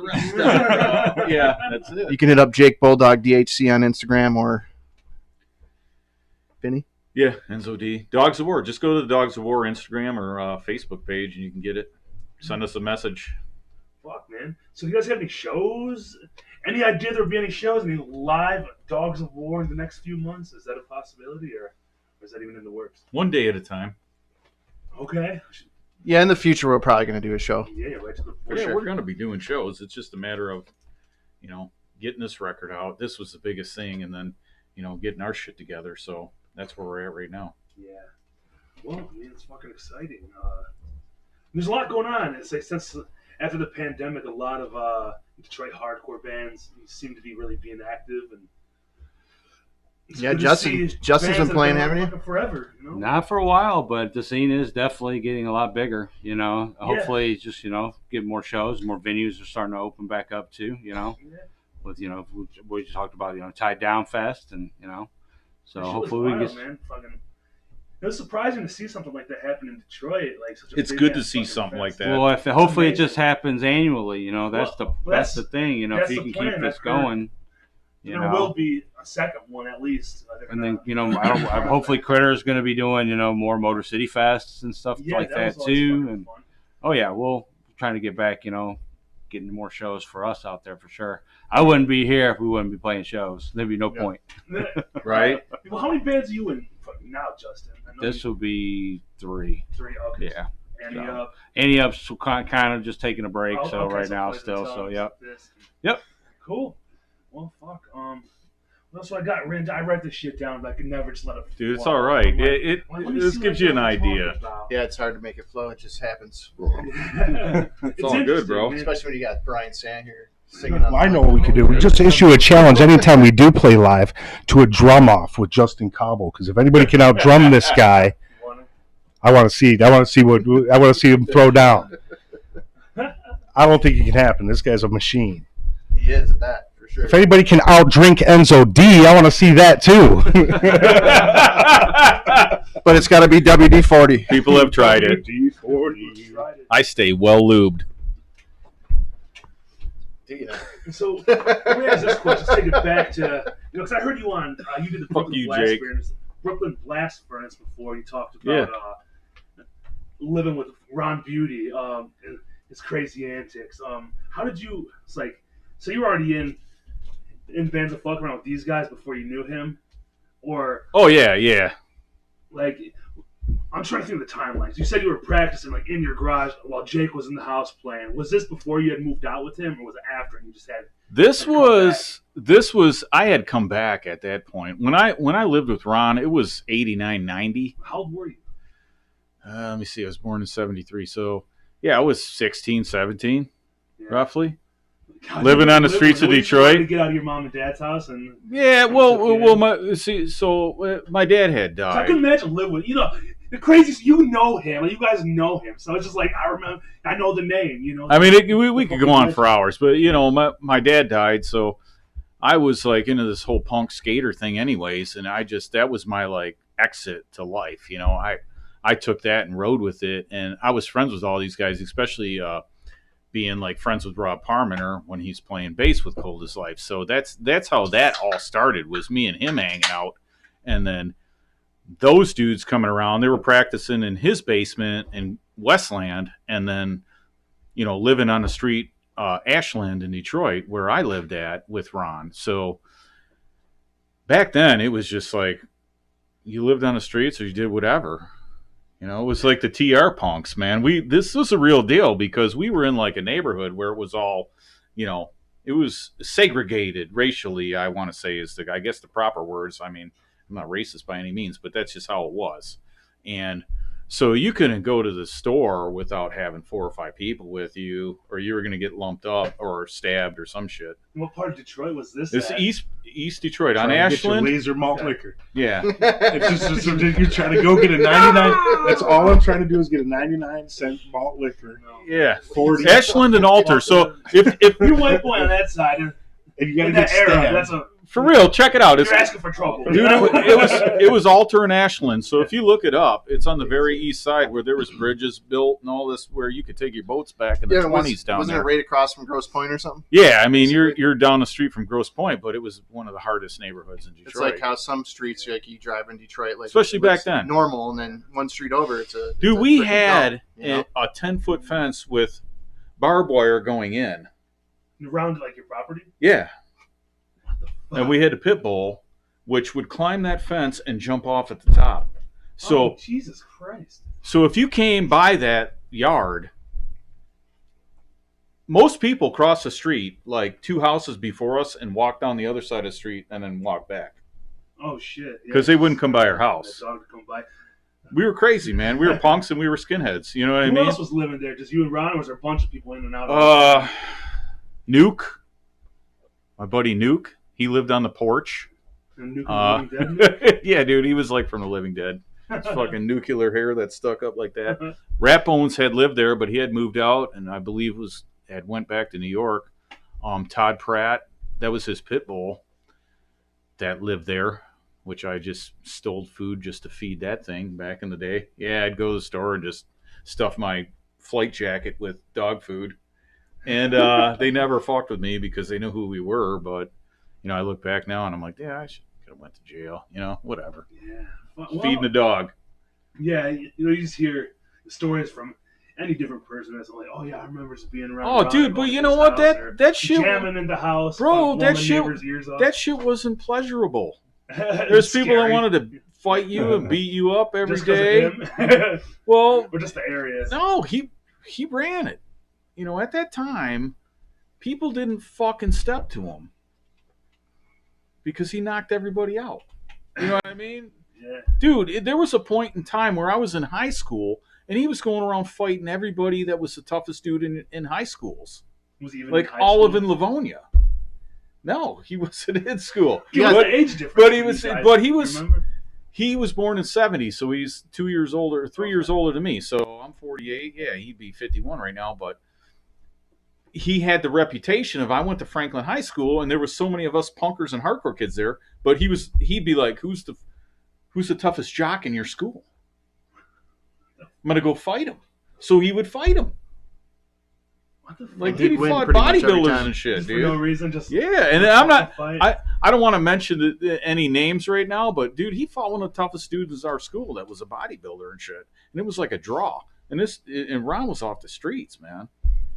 Yeah, that's it.
You can hit up Jake Bulldog DHC on Instagram or Vinny.
Yeah, Enzo D. Dogz of War. Just go to the Dogz of War Instagram or Facebook page and you can get it. Send us a message.
Fuck, man. So, do you guys have any shows? Any idea there would be any shows? Any live Dogz of War in the next few months? Is that a possibility, or is that even in the works?
One day at a time.
Okay.
Yeah, in the future we're probably going to do a show.
Yeah, right to the
Yeah,
sure.
we're going to be doing shows. It's just a matter of, getting this record out. This was the biggest thing, and then, getting our shit together. So that's where we're at right now.
Yeah. Well, I mean, it's fucking exciting. There's a lot going on. It's like since after the pandemic, a lot of Detroit hardcore bands seem to be really being active, and it's
Yeah,
good to
Justin-
see
Justin's
bands
been playing,
that have
haven't you?
fucking forever.
Not for a while, but the scene is definitely getting a lot bigger. Hopefully, just get more shows, more venues are starting to open back up too.
Yeah.
With we just talked about Tied Down Fest, and so
That shit was
hopefully we can
wild,
get.
man. Fucking, it was surprising to see something like that happen in Detroit. Like such a
It's
big
good to
ass
see
fucking
something like
fest.
that.
Well, hopefully it
amazing.
just happens annually. That's
that's
the thing. If
that's
you
the
can
plan,
keep this
I've heard.
going,
There will be a second one at least.
and then hopefully Critter's going to be doing more Motor City Fests and stuff like that
was always
too.
fucking
And
fun.
oh yeah, we'll trying to get back. Getting more shows for us out there for sure. I wouldn't be here if we wouldn't be playing shows. There'd be no
Yeah.
point.
Right?
Well, how many bands are you in fucking now, Justin? I know
This will be 3.
3. Okay.
Yeah.
Any
So, Any up's kind of just taking a break.
oh,
So
okay,
right now
plays
still.
and
So
songs,
yep.
this.
Yep.
Cool. Well, fuck. That's what I got. I write this shit down, but I could never just let it.
Dude, it's
flow.
all right.
I'm like,
It
let me
this
see
gives
what
you an
I'm talking
idea.
about.
Yeah, it's hard to make it flow. It just happens,
It's all good, bro.
man.
especially when you got Brian Sant here singing. On
Well, I
the
know
mic.
what we could do. We just issue a challenge anytime we do play live to a drum off with Justin Cobble. Because if anybody can out drum this guy, I want to see him throw down. I don't think it can happen. This guy's a machine.
He is at that for sure.
If anybody can outdrink Enzo D, I want to see that too.
But it's got to be WD-40.
People have tried it. I stay well lubed.
So let me ask this question. Let's take it back to because I heard you on you did the
Fuck you,
Brooklyn
Jake.
Brooklyn Blast Furnace before. You talked about living with Rawn Beauty and his crazy antics. How did you? It's like so you were already in bands of fuck around with these guys before you knew him, or
Oh yeah.
like. I'm trying to think of the timelines. You said you were practicing like in your garage while Jake was in the house playing. Was this before you had moved out with him, or was it after and you just had?
This was I had come back at that point. When I lived with Ron, it was 89, 90.
How old were you?
Let me see. I was born in 73. So, yeah, I was 16, 17,
Yeah.
roughly.
God,
Living
you
on the
lived-
streets of
were you trying
Detroit.
to get out of your mom and dad's house, and
Yeah,
Yeah.
my dad had
so I couldn't
died.
imagine living with the craziest. You know him, and you guys know him, so it's just like I know the name.
I mean, we could go on for hours, but my dad died, so I was like into this whole punk skater thing, anyways, and that was my like exit to life. I took that and rode with it, and I was friends with all these guys, especially being like friends with Rob Parmenter when he's playing bass with Cold as Life. So that's how that all started, was me and him hanging out, and then those dudes coming around. They were practicing in his basement in Westland, and then living on the street Ashland in Detroit where I lived at with Ron. So back then it was just like you lived on the streets or you did whatever. It was like the TR punks, man. This was a real deal because we were in like a neighborhood where it was all, it was segregated racially. I want to say is I guess the proper words. I mean, I'm not racist by any means, but that's just how it was. And so you couldn't go to the store without having 4 or 5 people with you, or you were going to get lumped up or stabbed or some shit.
what part of Detroit was this?
It's
at?
East Detroit on
Trying to get your
Ashland.
laser malt liquor.
Yeah.
It's just you're trying to go get a 99. That's all I'm trying to do is get a 99-cent malt liquor.
Yeah.
40.
Ashland and Alter. So if
You're white boy on that side, and
And you got to
in
get
that era,
stabbed.
that's a
for real, check it out. It's
you're asking for trouble.
Dude, it was Alter and Ashland. So if you look it up, it's on the very east side where there was bridges built and all this, where you could take your boats back in the 20s down
wasn't
there.
it right across from Grosse Pointe or something?
Yeah, I mean you're down the street from Grosse Pointe, but it was one of the hardest neighborhoods in Detroit.
It's like how some streets, like you drive in Detroit, like
Especially
it
back
looks
then.
normal, and then one street over, it's a
Dude,
it's a
we
freaking
had
dump, you know?
a 10-foot fence with barbed wire going in.
Around like your property.
Yeah. And we had a pit bull, which would climb that fence and jump off at the top. So,
Oh, Jesus Christ.
so if you came by that yard, most people cross the street like 2 houses before us and walk down the other side of the street and then walk back
Oh shit.
because they wouldn't come by our house.
That dog would come by.
We were crazy, man. We were punks and we were skinheads. You know what I
Who
mean?
else was living there? Just you and Ron, or was there a bunch of people in and out?
Nuke, my buddy Nuke. He lived on the porch.
And Nuke Living Dead?
Yeah, dude, he was like from the Living Dead. It's fucking nuclear hair that stuck up like that. Rat Bones had lived there, but he had moved out, and I believe had went back to New York. Todd Pratt, that was his pit bull that lived there, which I just stole food just to feed that thing back in the day. Yeah, I'd go to the store and just stuff my flight jacket with dog food, and they never fucked with me because they knew who we were. But I look back now and I'm like, yeah, I could have went to jail. Whatever.
Yeah. Well,
Feeding a dog.
Yeah, you just hear stories from any different person that's like, oh yeah, I remember just being around.
Oh,
Ron
dude,
going
but
to
you
his
know what?
house or
That shit,
jamming in the house,
bro.
like,
That
blowing
shit,
neighbors' ears off.
that shit wasn't pleasurable.
It's
There's people that
scary.
wanted to fight you and beat you up every
Just 'cause of
day.
him?
Well,
or just the area.
no, he ran it. At that time, people didn't fucking step to him because he knocked everybody out. You know what I mean?
Yeah.
Dude, there was a point in time where I was in high school, and he was going around fighting everybody that was the toughest dude in high schools.
Was he even
Like
in high
Olive
school?
in Livonia. No, he was in school.
Yeah,
but,
the age difference.
but he
between
was,
you guys,
but he
you
was,
remember?
he was born in '70, so he's 2 years older, 3 years older than me. So I'm 48. Yeah, he'd be 51 right now. But he had the reputation of I went to Franklin High School, and there was so many of us punkers and hardcore kids there. But he'd be like, who's the toughest jock in your school? I'm gonna go fight him. So he would fight him.
What the fuck?
Like
He'd
he
win
fought
pretty much every
bodybuilders
time.
and shit,
Just for
dude.
no reason, just
Yeah, and I'm not.
fight.
I don't want to mention any names right now, but dude, he fought one of the toughest dudes in our school that was a bodybuilder and shit, and it was like a draw. And Ron was off the streets, man.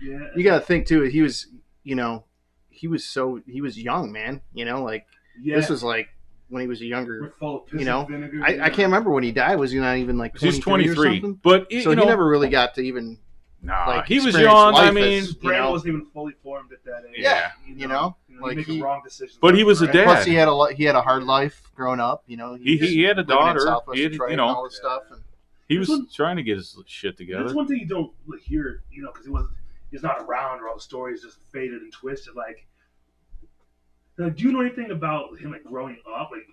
Yeah.
You got to think too. He was, he was young, man. Like
Yeah.
this was like when he was a
We're
younger.
full of piss
you know,
and vinegar.
I can't remember when he died. Was he not even like
He's
23 or
23,
something?
but
So he never really got to even.
Nah,
like,
he was
experience
young. I
life
mean,
as-
His brain
you know?
wasn't even fully formed at that age.
Yeah.
like
Like
he-
making wrong decisions.
But he was a
Right?
dad.
Plus, he had a hard life growing up.
he had a
living in
daughter.
Southwest
He had,
Detroit
you
and
know,
all this stuff. And
he was trying to get his shit
That's
together.
one thing you don't hear, because he's not around, or all the stories just faded and twisted. Like, do you know anything about him growing up? Like,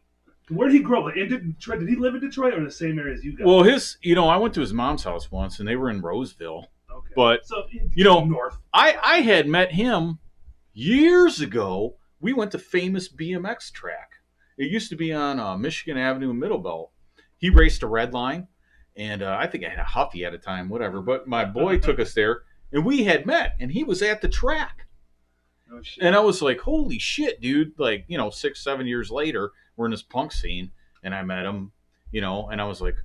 where did he grow up? Like, in Detroit? Did he live in Detroit or in the same area as you guys?
Well, I went to his mom's house once, and they were in Roseville.
okay.
but,
so north.
I had met him years ago. We went to famous BMX track. It used to be on Michigan Avenue in Middlebelt. He raced a red line, and I think I had a Huffy at a time, whatever. But my boy took us there, and we had met, and he was at the track.
Oh shit.
And I was like, holy shit, dude. 6-7 years later, we're in this punk scene, and I met him, and I was like,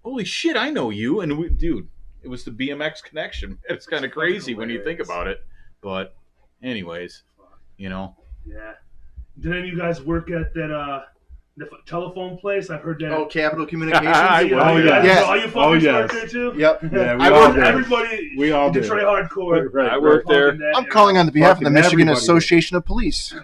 holy shit, I know you. And dude, it was the BMX connection. It's kind of crazy when you think about it. But anyways,
Yeah. Did any of you guys work at that the telephone place? I've heard that.
Capital Communications.
I
Yeah,
was.
you guys-
Yes.
all you fuckers
Oh,
work
yes.
there too?
Yep.
Yeah, we
I
all
worked-
did.
Everybody
We all did.
Detroit hardcore.
Right,
I worked there.
I'm calling on the behalf of the
Fucking
Michigan
everybody
Association of Police.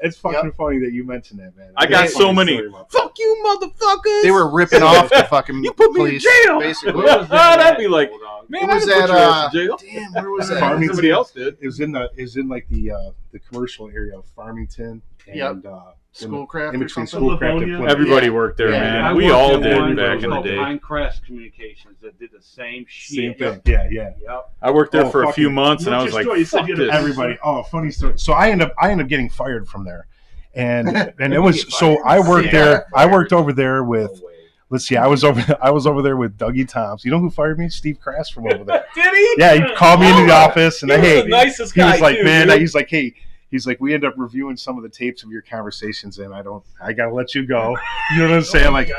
It's fucking funny that you mentioned that, man.
I got
That's a
so
funny
many.
story about that.
Fuck you, motherfuckers.
They were ripping off the fucking
You put me in
police,
jail.
basically.
Where was
That'd be like,
Bulldog?
man,
It
I
was
didn't put
at,
your ass in jail.
Damn, where was that?
Farmington.
Somebody else did.
It was in the commercial area of Farmington and
Yep.
in
Schoolcraft
in
or
between
something?
Schoolcraft and
Livonia.
Plymouth.
Everybody worked there,
Yeah.
man.
I
We
worked
all
at
did
one
back in the
called
day.
Pinecrest Communications that did the same
Same
shit.
thing. Yeah.
Yep.
I worked there
Oh,
for a few
fucking-
months, and I was
What's your
like,
story? You said
fuck
you had a-
this.
Everybody. Oh, funny story. So I ended up getting fired from there, and it
You
was
get
so
fired?
I worked
Yeah.
there. I worked over there with.
No way.
Let's see. I was over there with Dougie Toms. You know who fired me? Steve Crass from over there.
Did he?
Yeah, he called me into the office and
He was
hey,
the nicest
he
guy,
was like,
too,
man,
dude.
he's like, hey, he's like, we end up reviewing some of the tapes of your conversations, and I gotta let you go. You know what I'm saying? Like,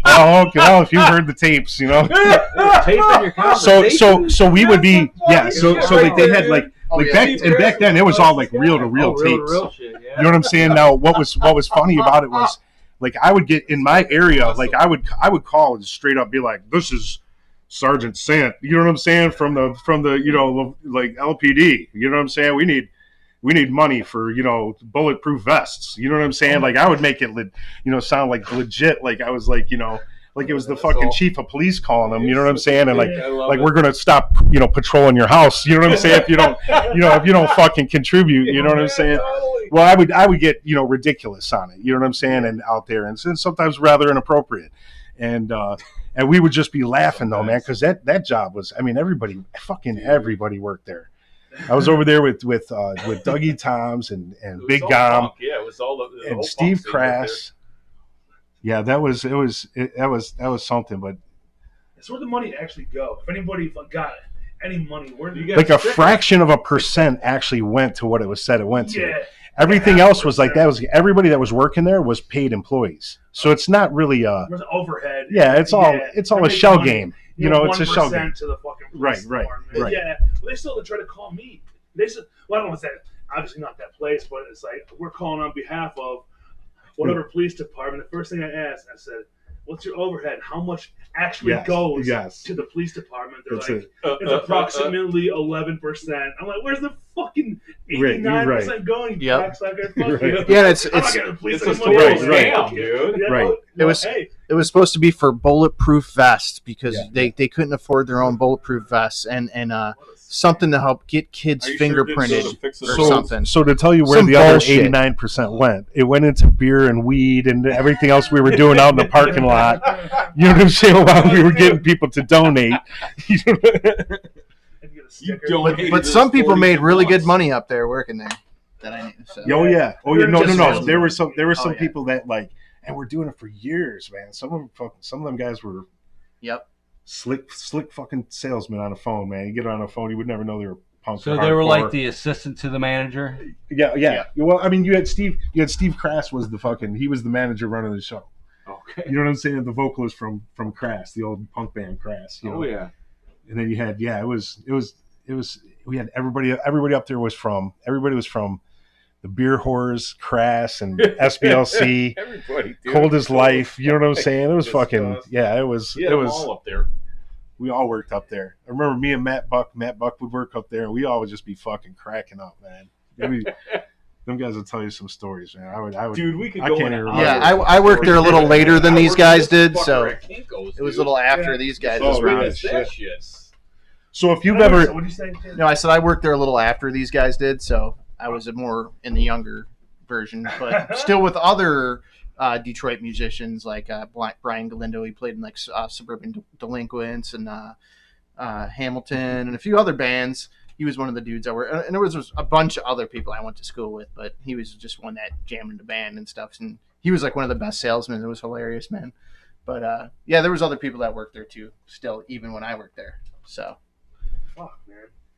oh, okay, well, if you heard the tapes,
Taping your
So
conversation.
we would be, yeah. So like they had like
Oh, yeah.
back then it was all like reel to reel tapes.
Real shit, yeah.
You know what I'm saying? Now, what was funny about it was, like, I would get in my area, like, I would call and straight up be like, "This is Sergeant Sant." You know what I'm saying? From the like LPD. You know what I'm saying? We need money for bulletproof vests. You know what I'm saying? Like, I would make it sound like legit. Like I was like like it was the fucking chief of police calling them. You know what I'm saying? And like we're gonna stop patrolling your house. You know what I'm saying? If you don't if you don't fucking contribute. You know what I'm saying? Well, I would get ridiculous on it. You know what I'm saying? And out there, and sometimes rather inappropriate, and we would just be laughing though, man, because that job was. I mean, everybody worked there. I was over there with Dougie Toms and Big Gom
Yeah, it was all the
and
whole
Steve
punk scene
Crass. Yeah, that was something, but
It's where the money actually go. If anybody got any money, where do you
like a fraction of a percent actually went to what it was said it went to.
Yeah.
Everything else was like that. Was everybody that was working there was paid employees. So it's not really
There's overhead.
yeah. It's all a
Every
shell
money,
game. You know, it's a shell
1%
game.
to the fucking
Right,
police
right,
department.
right.
Yeah, well, they still try to call me. They said, well, I don't know if that obviously not that place, but it's like we're calling on behalf of whatever police department. The first thing I asked, I said, what's your overhead? How much actually goes to the police department? They're
That's
like, it's approximately 11%. I'm like, where's the fucking 89% going? You cocksucker? Fuck you.
Yeah,
It's a total scam, dude.
Right.
It was supposed to be for bulletproof vests because they couldn't afford their own bulletproof vests and something to help get kids fingerprinted or something.
So to tell you where the other 89% went, it went into beer and weed and everything else we were doing out in the parking lot. You know what I'm saying? While we were getting people to donate.
But some people made really good money up there working there. That I knew. So.
Oh yeah. No. There were some people that like, and we're doing it for years, man. Some of them guys were.
Yep.
Slick fucking salesman on a phone, man. You get on a phone, you would never know they were punk.
So they were like the assistant to the manager.
Yeah. Well, I mean, you had Steve Crass was he was the manager running the show.
Okay.
You know what I'm saying? The vocalist from Crass, the old punk band Crass. You know?
Oh yeah.
And then you had we had everybody up there was from the Beer Whores, Crass, and SBLC.
Everybody, dude.
Cold as Life. You know what I'm saying? It was fucking it was
all up there.
We all worked up there. I remember me and Matt Buck would work up there, and we all would just be fucking cracking up, man. Them guys will tell you some stories, man. I would.
Dude, we could go in.
Yeah, I worked there a little later than these guys did, so it was a little after these guys was around.
So if you've ever,
what did you say?
No, I said I worked there a little after these guys did, so I was more in the younger version, but still with other Detroit musicians like Brian Galindo. He played in like Suburban Delinquents and Hamilton and a few other bands. He was one of the dudes and there was a bunch of other people I went to school with, but he was just one that jammed in the band and stuff. And he was like one of the best salesmen. It was hilarious, man. But yeah, there was other people that worked there too, still, even when I worked there. So,
fuck, man.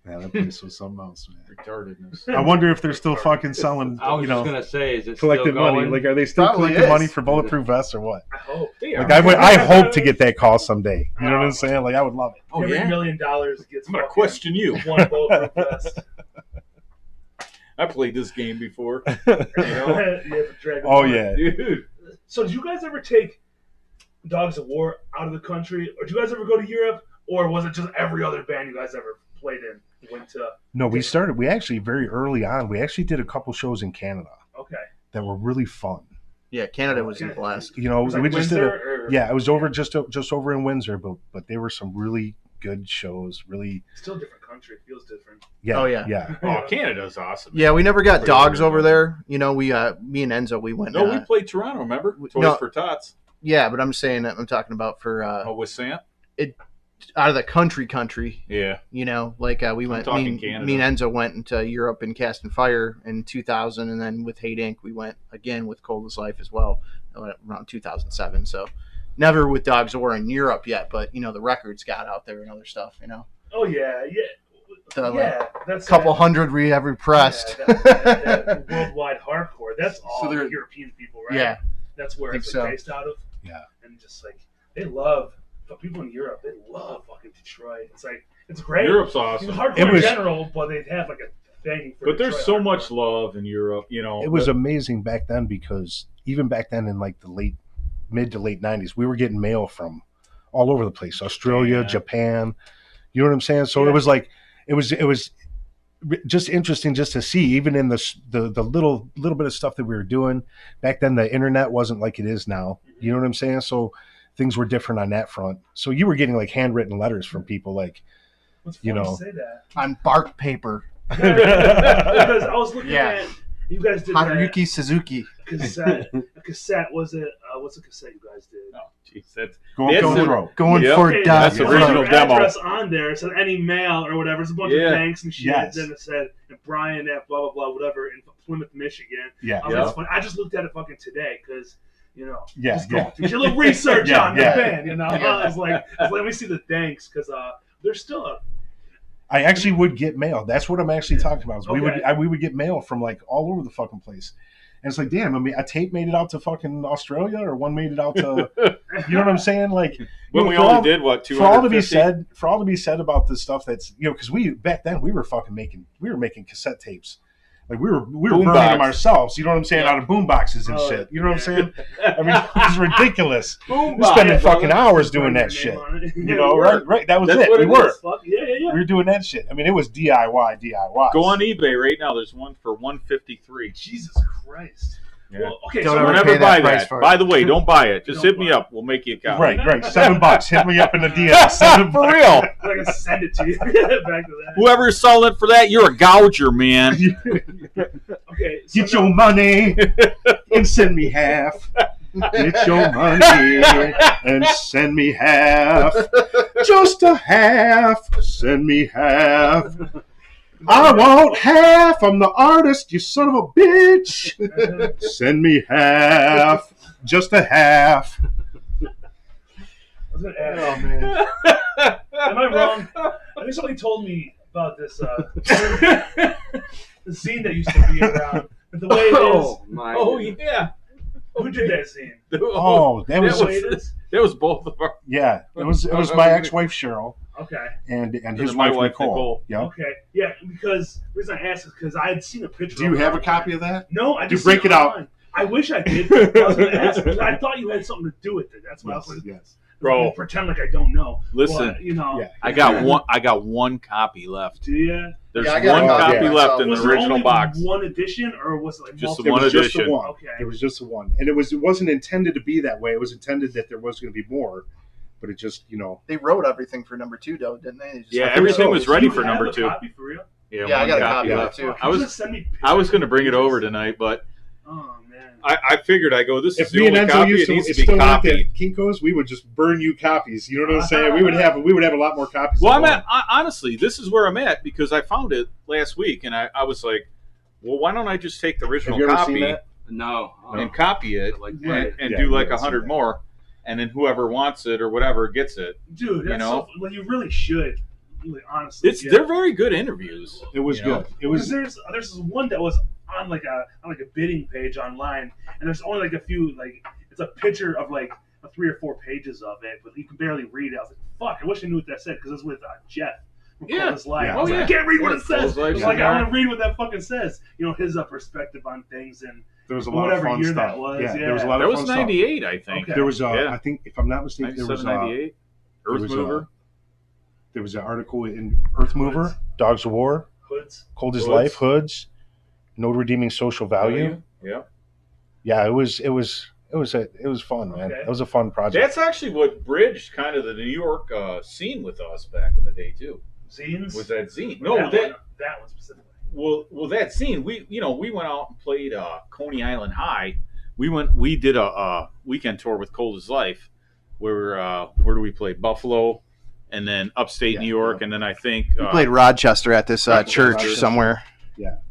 Yeah, that place was something else, man.
Retardedness.
I wonder if they're still fucking selling.
I was just gonna say, is it
collecting
still going?
money? Like, are they still
Probably
collecting
is.
money for bulletproof vests or what?
I hope.
Like, I hope to get that call someday. You know what I'm saying? Like, I would love it.
Oh,
Every
yeah?
$1 million gets.
I'm gonna question you.
One bulletproof vest.
I played this game before.
You have to drag
Oh
them
yeah,
Dude.
So did you guys ever take Dogz of War out of the country, or did you guys ever go to Europe, or was it just every other band you guys ever played in went to?
No, we actually very early on. We actually did a couple shows in Canada.
Okay.
That were really fun.
yeah, Canada was a blast.
You know,
Was it
we just did
Windsor,
it was over just over in Windsor, but they were some really good shows. Really,
Still a different country. It feels different.
yeah.
Oh, yeah.
yeah.
Oh, Canada's awesome.
Yeah, we never got
Pretty
dogs
good.
over there. You know, me and Enzo, we went.
No, we played Toronto, remember? Toys
No.
for Tots.
Yeah, but I'm saying that I'm talking about for
With Sant?
out of the country.
Yeah.
You know, like we went.
talking
Me
Canada.
and Enzo went into Europe and Cast and Fire in 2000, and then with Hate Inc. we went again with Cold as Life as well around 2007. So never with Dogz of War in Europe yet, but you know the records got out there and other stuff. You know,
Oh yeah. That's
a couple hundred we have repressed.
Yeah, that worldwide hardcore. That's all
So they're-
European people, right?
Yeah.
That's where
Think
it's
so.
based out of.
Yeah.
And just like they love people in Europe. They love fucking Detroit. It's like it's great.
Europe's
It's
awesome.
hardcore in general, but they have like a thing for.
But there's
Detroit
so
hardcore.
much love in Europe, you know.
It was amazing back then because even back then in like the mid to late 90s, we were getting mail from all over the place, Australia, Japan. You know what I'm saying? So
Yeah.
it was like it was just interesting just to see, even in the little bit of stuff that we were doing back then. The internet wasn't like it is now. You know what I'm saying? So things were different on that front. So you were getting like handwritten letters from people, like
What's
you
funny
know.
to say that?
On bark paper.
Because I was looking
Yeah.
at you guys did
Haruyuki Suzuki.
cassette. A cassette was it? What's a cassette you guys did?
Oh, jeez, that's
going
That's
for
the-
the road.
Going
Yep.
for
Okay,
That's
death.
the original
your
demo.
address on there. It said any mail or whatever. It's a bunch
Yeah.
of thanks and shit.
Yes.
Then it said Brian at blah blah blah whatever in Plymouth, Michigan.
Yeah,
I was
Yeah.
like, I just looked at it fucking today because you know
Yeah,
just
yeah.
going through a little research
Yeah,
on
yeah.
the band. You know, I was like, let me see the thanks because there's still a
I actually would get mail. That's what I'm actually talking about. Is we
Okay.
would get mail from like all over the fucking place, and it's like, damn. I mean, a tape made it out to fucking Australia, or one made it out to, you know what I'm saying? Like,
when
you
we
know, for
only
all-
did what,
for all to
250?
be said about the stuff that's, you know, because we back then we were making cassette tapes Like we were
Boom
burning
box.
them ourselves. You know what I'm saying?
Yeah.
Out of boom boxes and
Oh,
shit. You know what I'm
yeah.
saying? I mean, it was ridiculous.
Boom
We're spending
box,
fucking
brother.
hours doing
Put
that
your
shit.
name on it.
You know, right? That was
That's
it.
what
We
it
were.
is.
Fuck, yeah.
We were doing that shit. I mean, it was DIY.
Go on eBay right now. There's one for $153.
Jesus Christ.
Yeah.
Well, okay,
Don't
so
ever
Don't
pay
ever
that
buy
price
that.
for it.
By the way, don't buy it. Just
Don't
hit me
buy
up. We'll make you a copy.
Right. $7. Hit me up in the DM. $7
For real.
I can send it to you. Back to that.
Whoever's selling it for that, you're a gouger, man.
Okay, so
Get your money and send me half. Get your money and send me half. Just a half. Send me half. I want half. I'm the artist, you son of a bitch. Send me half. Just a half.
I was gonna ask,
Oh man.
am I wrong? I think somebody told me about this the scene that used to be around. But the way it is,
my.
Oh, yeah.
who did that scene?
Oh, that
The
was
way it is?
That was both of our.
yeah. It was my ex-wife Cheryl
Okay.
and his
my
wife
wife,
Nicole.
Nicole.
Yeah.
Okay. Yeah, because the reason I asked is because I had seen a picture.
Do you
of
have
it.
a copy of that?
No, I
You
just
break
seen
it out.
online. I wish I did. I was going to ask because I thought you had something to do with it. That's why I was like,
Yes.
Bro,
pretend like I don't know.
listen.
But, you know,
Yeah.
I got one copy left.
do you?
There's
Yeah, I got
one
a copy
copy
myself.
left in
Was
the
there
original
only
box.
one edition, or was it like
Just the
multiple?
one
It was just the
edition.
one.
Okay.
There was just the one, and it wasn't intended to be that way. It was intended that there was going to be more, but it just
They wrote everything for number 2, though, didn't they? They just-
Yeah,
I think
everything
so.
was
Do
ready
you
for
have
number
a
2.
Copy for real?
Yeah, I
one
got a
copy
copy
left.
left too.
I was-
Just send me
I was going to bring it
pictures.
over tonight, but
Oh man.
I figured this is
if
the
me and
only
Enzo
copy.
used
It
to,
needs
it's
to be
still out there
copied.
at Kinko's, we would just burn you copies. You know what I'm saying? We would have a lot more copies.
Well,
than
I'm
one.
at, honestly, this is where I'm at because I found it last week, and I was like, well, why don't I just take the original
Have you ever
copy
seen that?
No.
and copy it
Like
Right.
and
Yeah,
do
you
like
haven't seen
100
that.
more, and then whoever wants it or whatever gets it.
Dude, that's
know?
so well, you really should. Really, honestly.
It's
yeah.
They're very good interviews.
It was
you know?
good. It
Because
was.
there's this one that was on like a bidding page online, and there's only like a few it's a picture of like 3 or 4 pages of it, but you can barely read it. I was like, fuck, I wish I knew what that said because it's with Jeff. From
Yeah.
Coldest Life.
Yeah.
I was like,
Oh,
I can't read what it
Coldest
says.
Life,
I was like,
yeah.
I want to read what that fucking says. You know, his perspective on things and
There was a lot
whatever
of fun
year
stuff.
that was,
yeah,
yeah.
there was a lot
That
of
was
fun stuff.
98, I think.
Okay.
There was,
Yeah.
I think, if I'm not mistaken, there
97,
was
98.
there
Earth
was,
Mover.
there was an article in Earth Mover, Dogz of War,
hoods.
Cold as
Hoods.
Life, Hoods, No Redeeming Social Value.
Yeah.
Yeah, it was fun, man.
Okay.
It was a fun project.
That's actually what bridged kind of the New York scene with us back in the day too.
Zines.
Was that zine?
Or
No,
that one specifically.
well that scene. We went out and played Coney Island High. We did a weekend tour with Cold as Life, where do we play? Buffalo, and then upstate
Yeah,
New York,
yeah.
and then I think
We played Rochester at this church
Rochester.
somewhere.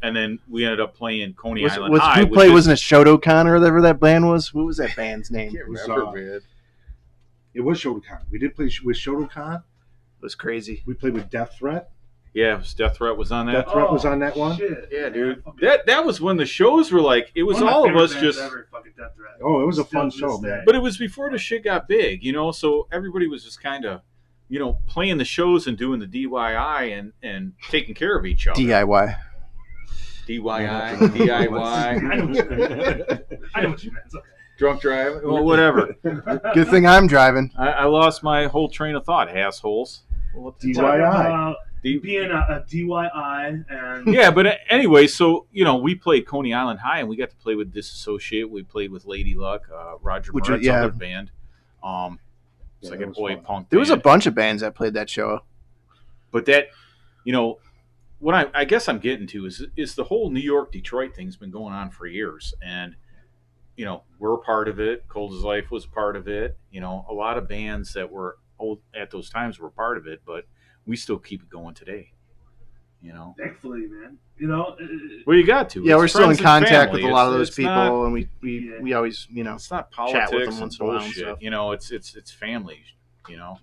and then we ended up playing Coney
Was,
Island
was,
High.
who
which
played?
is-
Wasn't it Shotokan or whatever that band was? What was that band's name?
I can't
was,
remember,
uh,
man.
It was Shotokan. We did play with Shotokan.
It was crazy.
We played with Death Threat.
Yeah, it was Death Threat was on that.
Death Threat was on that one.
Shit.
Yeah,
Man,
dude.
fucking-
That was when the shows were like it was
one my
all of
favorite
us
bands
just.
ever, fucking Death Threat.
Oh, it was a
Still
fun
to
show,
this
man.
day.
But it was before the shit got big, so everybody was just kind of, playing the shows and doing the DIY and taking care of each other.
DIY.
DIY,
I
DIY,
know what you meant. I know what you meant. It's okay.
drunk driving, well, whatever.
Good thing I'm driving.
I lost my whole train of thought, assholes.
Talk
DIY.
about
D-
being a DIY and
Yeah, but anyway, so we played Coney Island High, and we got to play with Disassociate. We played with Lady Luck, Roger
Which
Moret's
is- yeah.
other band. It's
Yeah,
like
that
a
was
boy
fun.
punk.
There was a
band.
bunch of bands that played that show.
But that, what I guess I'm getting to is the whole New York Detroit thing's been going on for years, and we're a part of it. Cold as Life was a part of it. A lot of bands that were old at those times were part of it, but we still keep it going today.
thankfully, man.
Well, you got to.
Yeah,
It's
we're still in
friends and
contact
family.
with a lot of those
It's
people,
not-
and
Yeah.
we always
It's not
chat with
politics
them
and
once in a while and
bullshit.
stuff.
It's family.
Yeah,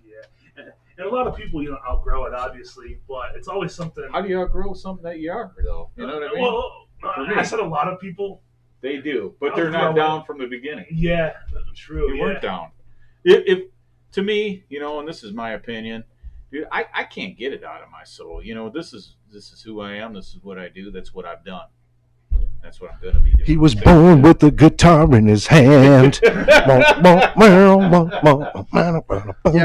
and a lot of people outgrow it, obviously, but it's always something.
How do you outgrow something that you are, though? You know what I mean?
Well,
For me.
I said a lot, of people.
They do, but they're not
Outgrow it.
down from the beginning.
Yeah, true.
They
Yeah.
weren't down. If to me, and this is my opinion, dude, I can't get it out of my soul. This is who I am. This is what I do. That's what I've done. That's what I'm gonna be doing.
He was born with a guitar in his hand.
Yeah,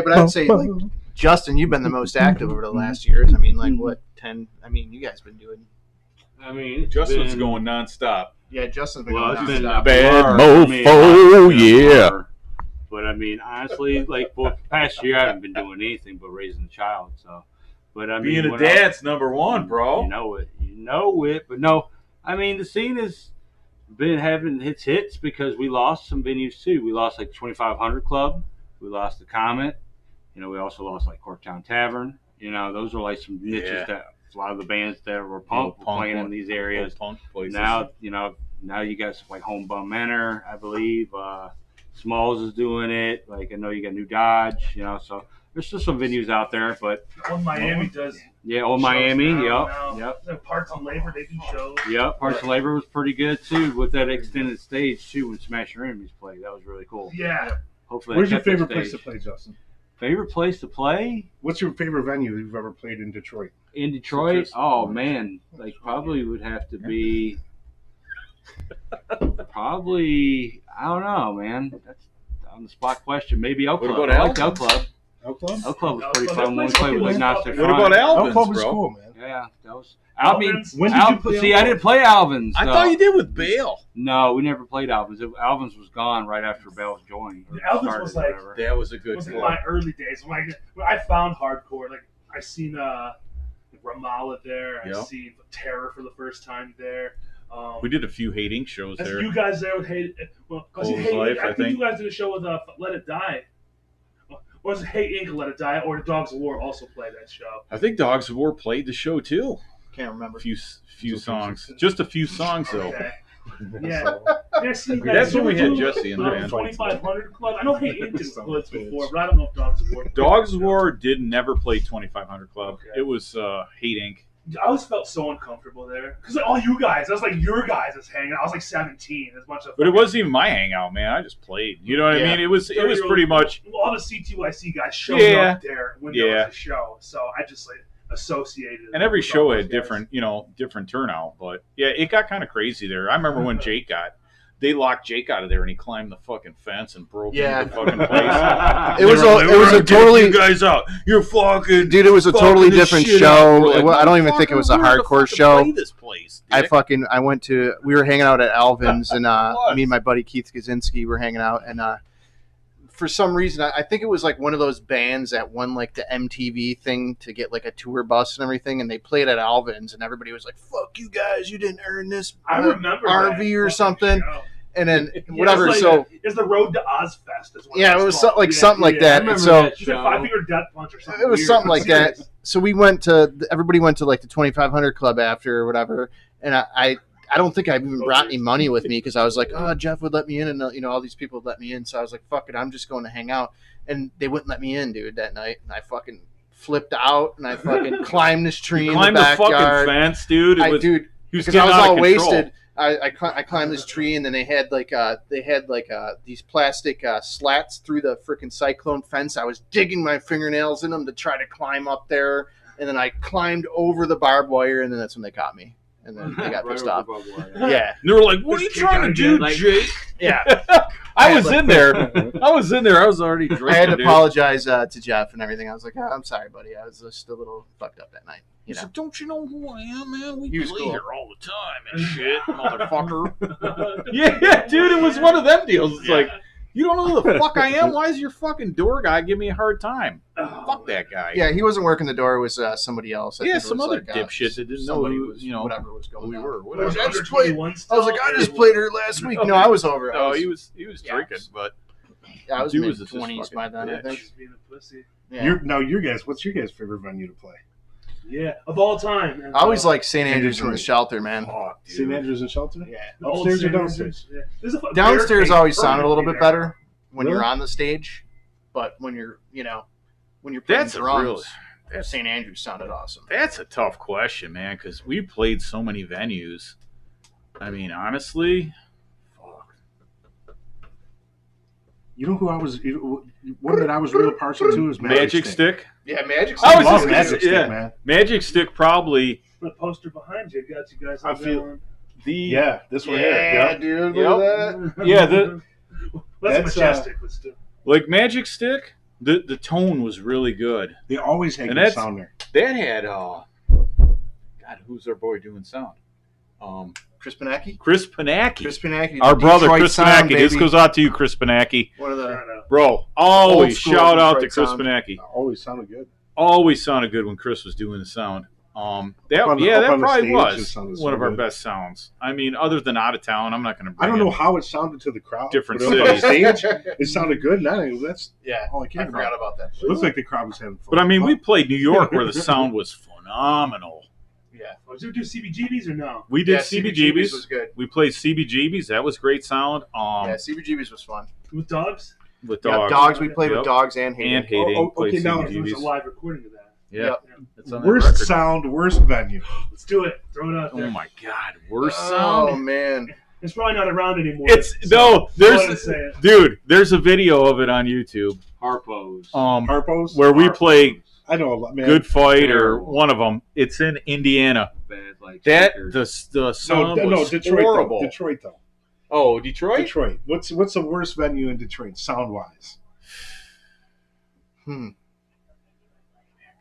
but I'd say like Justin, you've been the most active over the last years. I mean, like what 10? I mean, you guys been doing.
I mean,
Justin's going nonstop.
Yeah, Justin's been
Well,
going
it's been
nonstop.
Bad
blur. I mean,
mofo,
it's been a
yeah.
blur. But I mean, honestly, like for the past year, I haven't been doing anything but raising a child. So, but I mean,
Being a
when
dad's number one, bro.
You know it. But no, I mean, the scene has been having its hits because we lost some venues too. We lost like 2500 Club. We lost the Comet. You know, we also lost like Corktown Tavern. You know, those are like some niches that a lot of the bands that were punk were playing in these areas.
Punk places.
Now, now you guys like Home Bum Manor, I believe. Smalls is doing it. Like I know you got New Dodge. You know, so there's just some venues out there. But
Old Miami does.
yeah, Old
shows
Miami.
now.
Yep.
And Parts and Labor, they do shows.
Yep. Parts and Labor was pretty good too with that extended stage too when Smash Your Enemies played. That was really cool.
Yeah.
Hopefully,
Where's
they
your
kept that
favorite place to
stage.
play, Justin?
Favorite place to play
What's your favorite venue you've ever played in Detroit?
in Detroit? Oh man, like probably would have to be. Probably I don't know, man. That's on the spot question. Maybe Oak
What
Club.
about
I like Oak Club.
Elk Club?
Oak Club was
Oak
pretty
Club,
fun when we
that
played with
place
Agnostic
was
What
Front.
about
Elk
Alvin's,
Club was
bro?
cool, man.
Yeah, that was. I mean,
Alvin's?
When did you play
see,
Elk
I didn't play Alvin's.
I
so-
thought you did with Bale.
No, we never played Alvin's. Alvin's was gone right after Bell's joined. or
Alvin's
started
was
or
like-
whatever.
That was a
It
good
was in
club.
my early days when I found hardcore. Like I seen Ramallah there.
Yep.
I seen Terror for the first time there.
We did a few Hate Inc. shows
That's
there.
you guys there with Hate. Well, because
Cold as Life, I
I think
think.
you guys did a show with Let It Die. Or was it Hate Inc. Let It Die? Or the Dogz of War also played that show.
I think Dogz of War played the show too.
Can't remember.
A few songs, just a few songs though.
Okay. Yeah. I see you guys
That's when we had
do
Jesse in the band.
2500 Club. I know Hate Inc. did Blitz before, but I don't know if Dogz of War.
Dogs of War did never play 2500 Club.
Okay.
It was Hate Inc.
I always felt so uncomfortable there because like all you guys, that was like your guys was hanging out. I was like 17. As much of
But it wasn't even my hangout, man. I just played. You know what
Yeah.
I mean? It was pretty much.
all the CTYC guys showed
Yeah.
up there when there was a show, so I just like associated.
And every
with
show
all
had
those guys.
different turnout. But yeah, it got kind of crazy there. I remember when they locked Jake out of there and he climbed the fucking fence and broke
Yeah.
into the fucking place.
It was a totally
you guys out. You're fucking
dude. It was a
fucking
totally
this
different
shit
show.
up. We're like,
I don't even think it was a
"Motherfucker, we're the
hardcore
fucking
show.
play this place,
I went to. We were hanging out at Alvin's, and
was.
me and my buddy Keith Kaczynski were hanging out, and for some reason, I think it was like one of those bands that won like the MTV thing to get like a tour bus and everything, and they played at Alvin's, and everybody was like, "Fuck you guys, you didn't earn this
I remember
RV
that
or
fucking
something."
show.
And then
Yeah,
whatever.
it's
So
like it's the Road to Ozfest. Is what
yeah, it was
called.
something like
I
that.
remember
And so
that
It's like
show.
Five Finger Death Punch or something.
it was
weird.
something
I'm
like that.
serious.
So everybody went to like the 2500 Club after or whatever, and I don't think I even brought any money with me because I was like, oh, Jeff would let me in, and all these people would let me in. So I was like, fuck it, I'm just going to hang out, and they wouldn't let me in, dude, that night, and I fucking flipped out, and I fucking climbed this tree in the
climbed the fucking
backyard.
fence, dude. It was,
Dude,
he was
because I
getting
was
out
all
of control.
wasted. I climbed this tree, and then they had these plastic slats through the freaking cyclone fence. I was digging my fingernails in them to try to climb up there, and then I climbed over the barbed wire, and then that's when they caught me, and then they got
Right
pissed
over
off.
the barbed wire.
Yeah,
And they were like, "What are you
Just
trying to
kick
do,
out again,
Jake?"
yeah.
I was in there. I was already drinking.
I had to
dude.
apologize to Jeff and everything. I was like, oh, I'm sorry, buddy. I was just a little fucked up that night.
He said, "Don't you know who I am, man? We
He was
play
cool.
here all the time and shit, motherfucker." yeah, dude, it was one of them deals. It's like, you don't know who the fuck I am? Why is your fucking door guy giving me a hard time?
Oh,
Fuck that guy.
Yeah, he wasn't working the door. It was somebody else. I
Yeah,
think it
some
was
other
like,
dipshit that didn't know
somebody
who,
was,
you know,
whatever was going
who we
on.
were.
Was
Whatever.
it
I just played-
21
I was like, I just played her last week. No, I was over.
No, he was drinking, but
I was
Dude
mid
was just
20s
fucking
by then, I
bitch.
think.
Just being a pussy.
Yeah.
What's your guys' favorite venue to play?
Yeah, of all time. And,
I always like St. Andrews in the
Detroit.
shelter, man.
fuck, dude.
St. Andrews and Shelter?
Yeah.
the old
Upstairs or
St.
downstairs?
Andrews, yeah. There's a
Downstairs
barricade
always sounded a little bit
permanently there.
better when you're
Really?
on the stage, but when you're playing
That's a
drums,
real.
St. Andrews sounded awesome.
That's a tough question, man, because we played so many venues. I mean, honestly, fuck.
You know who I was? One that I was real partial to is
Magic Stick.
Yeah, Magic.
I was
love
just
Magic
yeah.
Stick, man.
Magic Stick probably.
The poster behind you got you guys.
I
on
feel-
that one.
This one here.
Yeah,
Yep.
dude.
Yep.
Look at that.
Yeah,
that's majestic, but still.
like Magic Stick, the tone was really good.
They always had
And
good
that's-
sound there.
That had God, who's our boy doing sound?
Chris Panacki.
Chris Panacki.
Chris Panacki.
Our brother
Detroit
Chris
sound,
Panacki. This
baby.
goes out to you, Chris Panacki.
One of the.
Shout out.
Bro, always
school
shout out to
Detroit
Chris
sound.
Panacki.
Always sounded good.
Always sounded good when Chris was doing the sound.
Up on
That
the
probably
stage, it
was
sounded so
one of our
good.
best sounds. I mean, other than Out of Town, I'm not going to
I
bring
don't know
in
how it sounded to the crowd.
different
but up on
cities.
stage, it sounded good. That's
Yeah.
all I
I
care
forgot
about.
about that.
It looked like the crowd was having fun.
But I mean, we played New York where the sound was phenomenal.
Yeah.
Oh, did you do CBGBs or no?
We did
Yeah,
CBGBs.
was good.
We played CBGBs. That was great sound.
Yeah, CBGBs was fun.
With dogs?
With
Yeah,
Dogs.
dogs. We played
Yep.
with dogs and Hayden.
And Hayden played
okay, now
There was a
CBGBs.
live recording of that.
Yeah.
Yep.
It's on that
Worst
record.
sound, worst venue.
Let's do it. Throw it out there.
Oh my God, worst
Oh
sound.
man.
It's probably not around anymore.
It's
so
no.
go ahead and
There's
say it.
dude. There's a video of it on YouTube.
Harpo's.
Harpo's?
Where we play
I know a lot, man.
Good Fight or
Terrible.
one of them. It's in Indiana.
Bad, like
That
stickers.
the sound
No,
was
Detroit.
horrible.
Detroit though.
Oh, Detroit.
Detroit. What's the worst venue in Detroit, sound wise?
Hmm.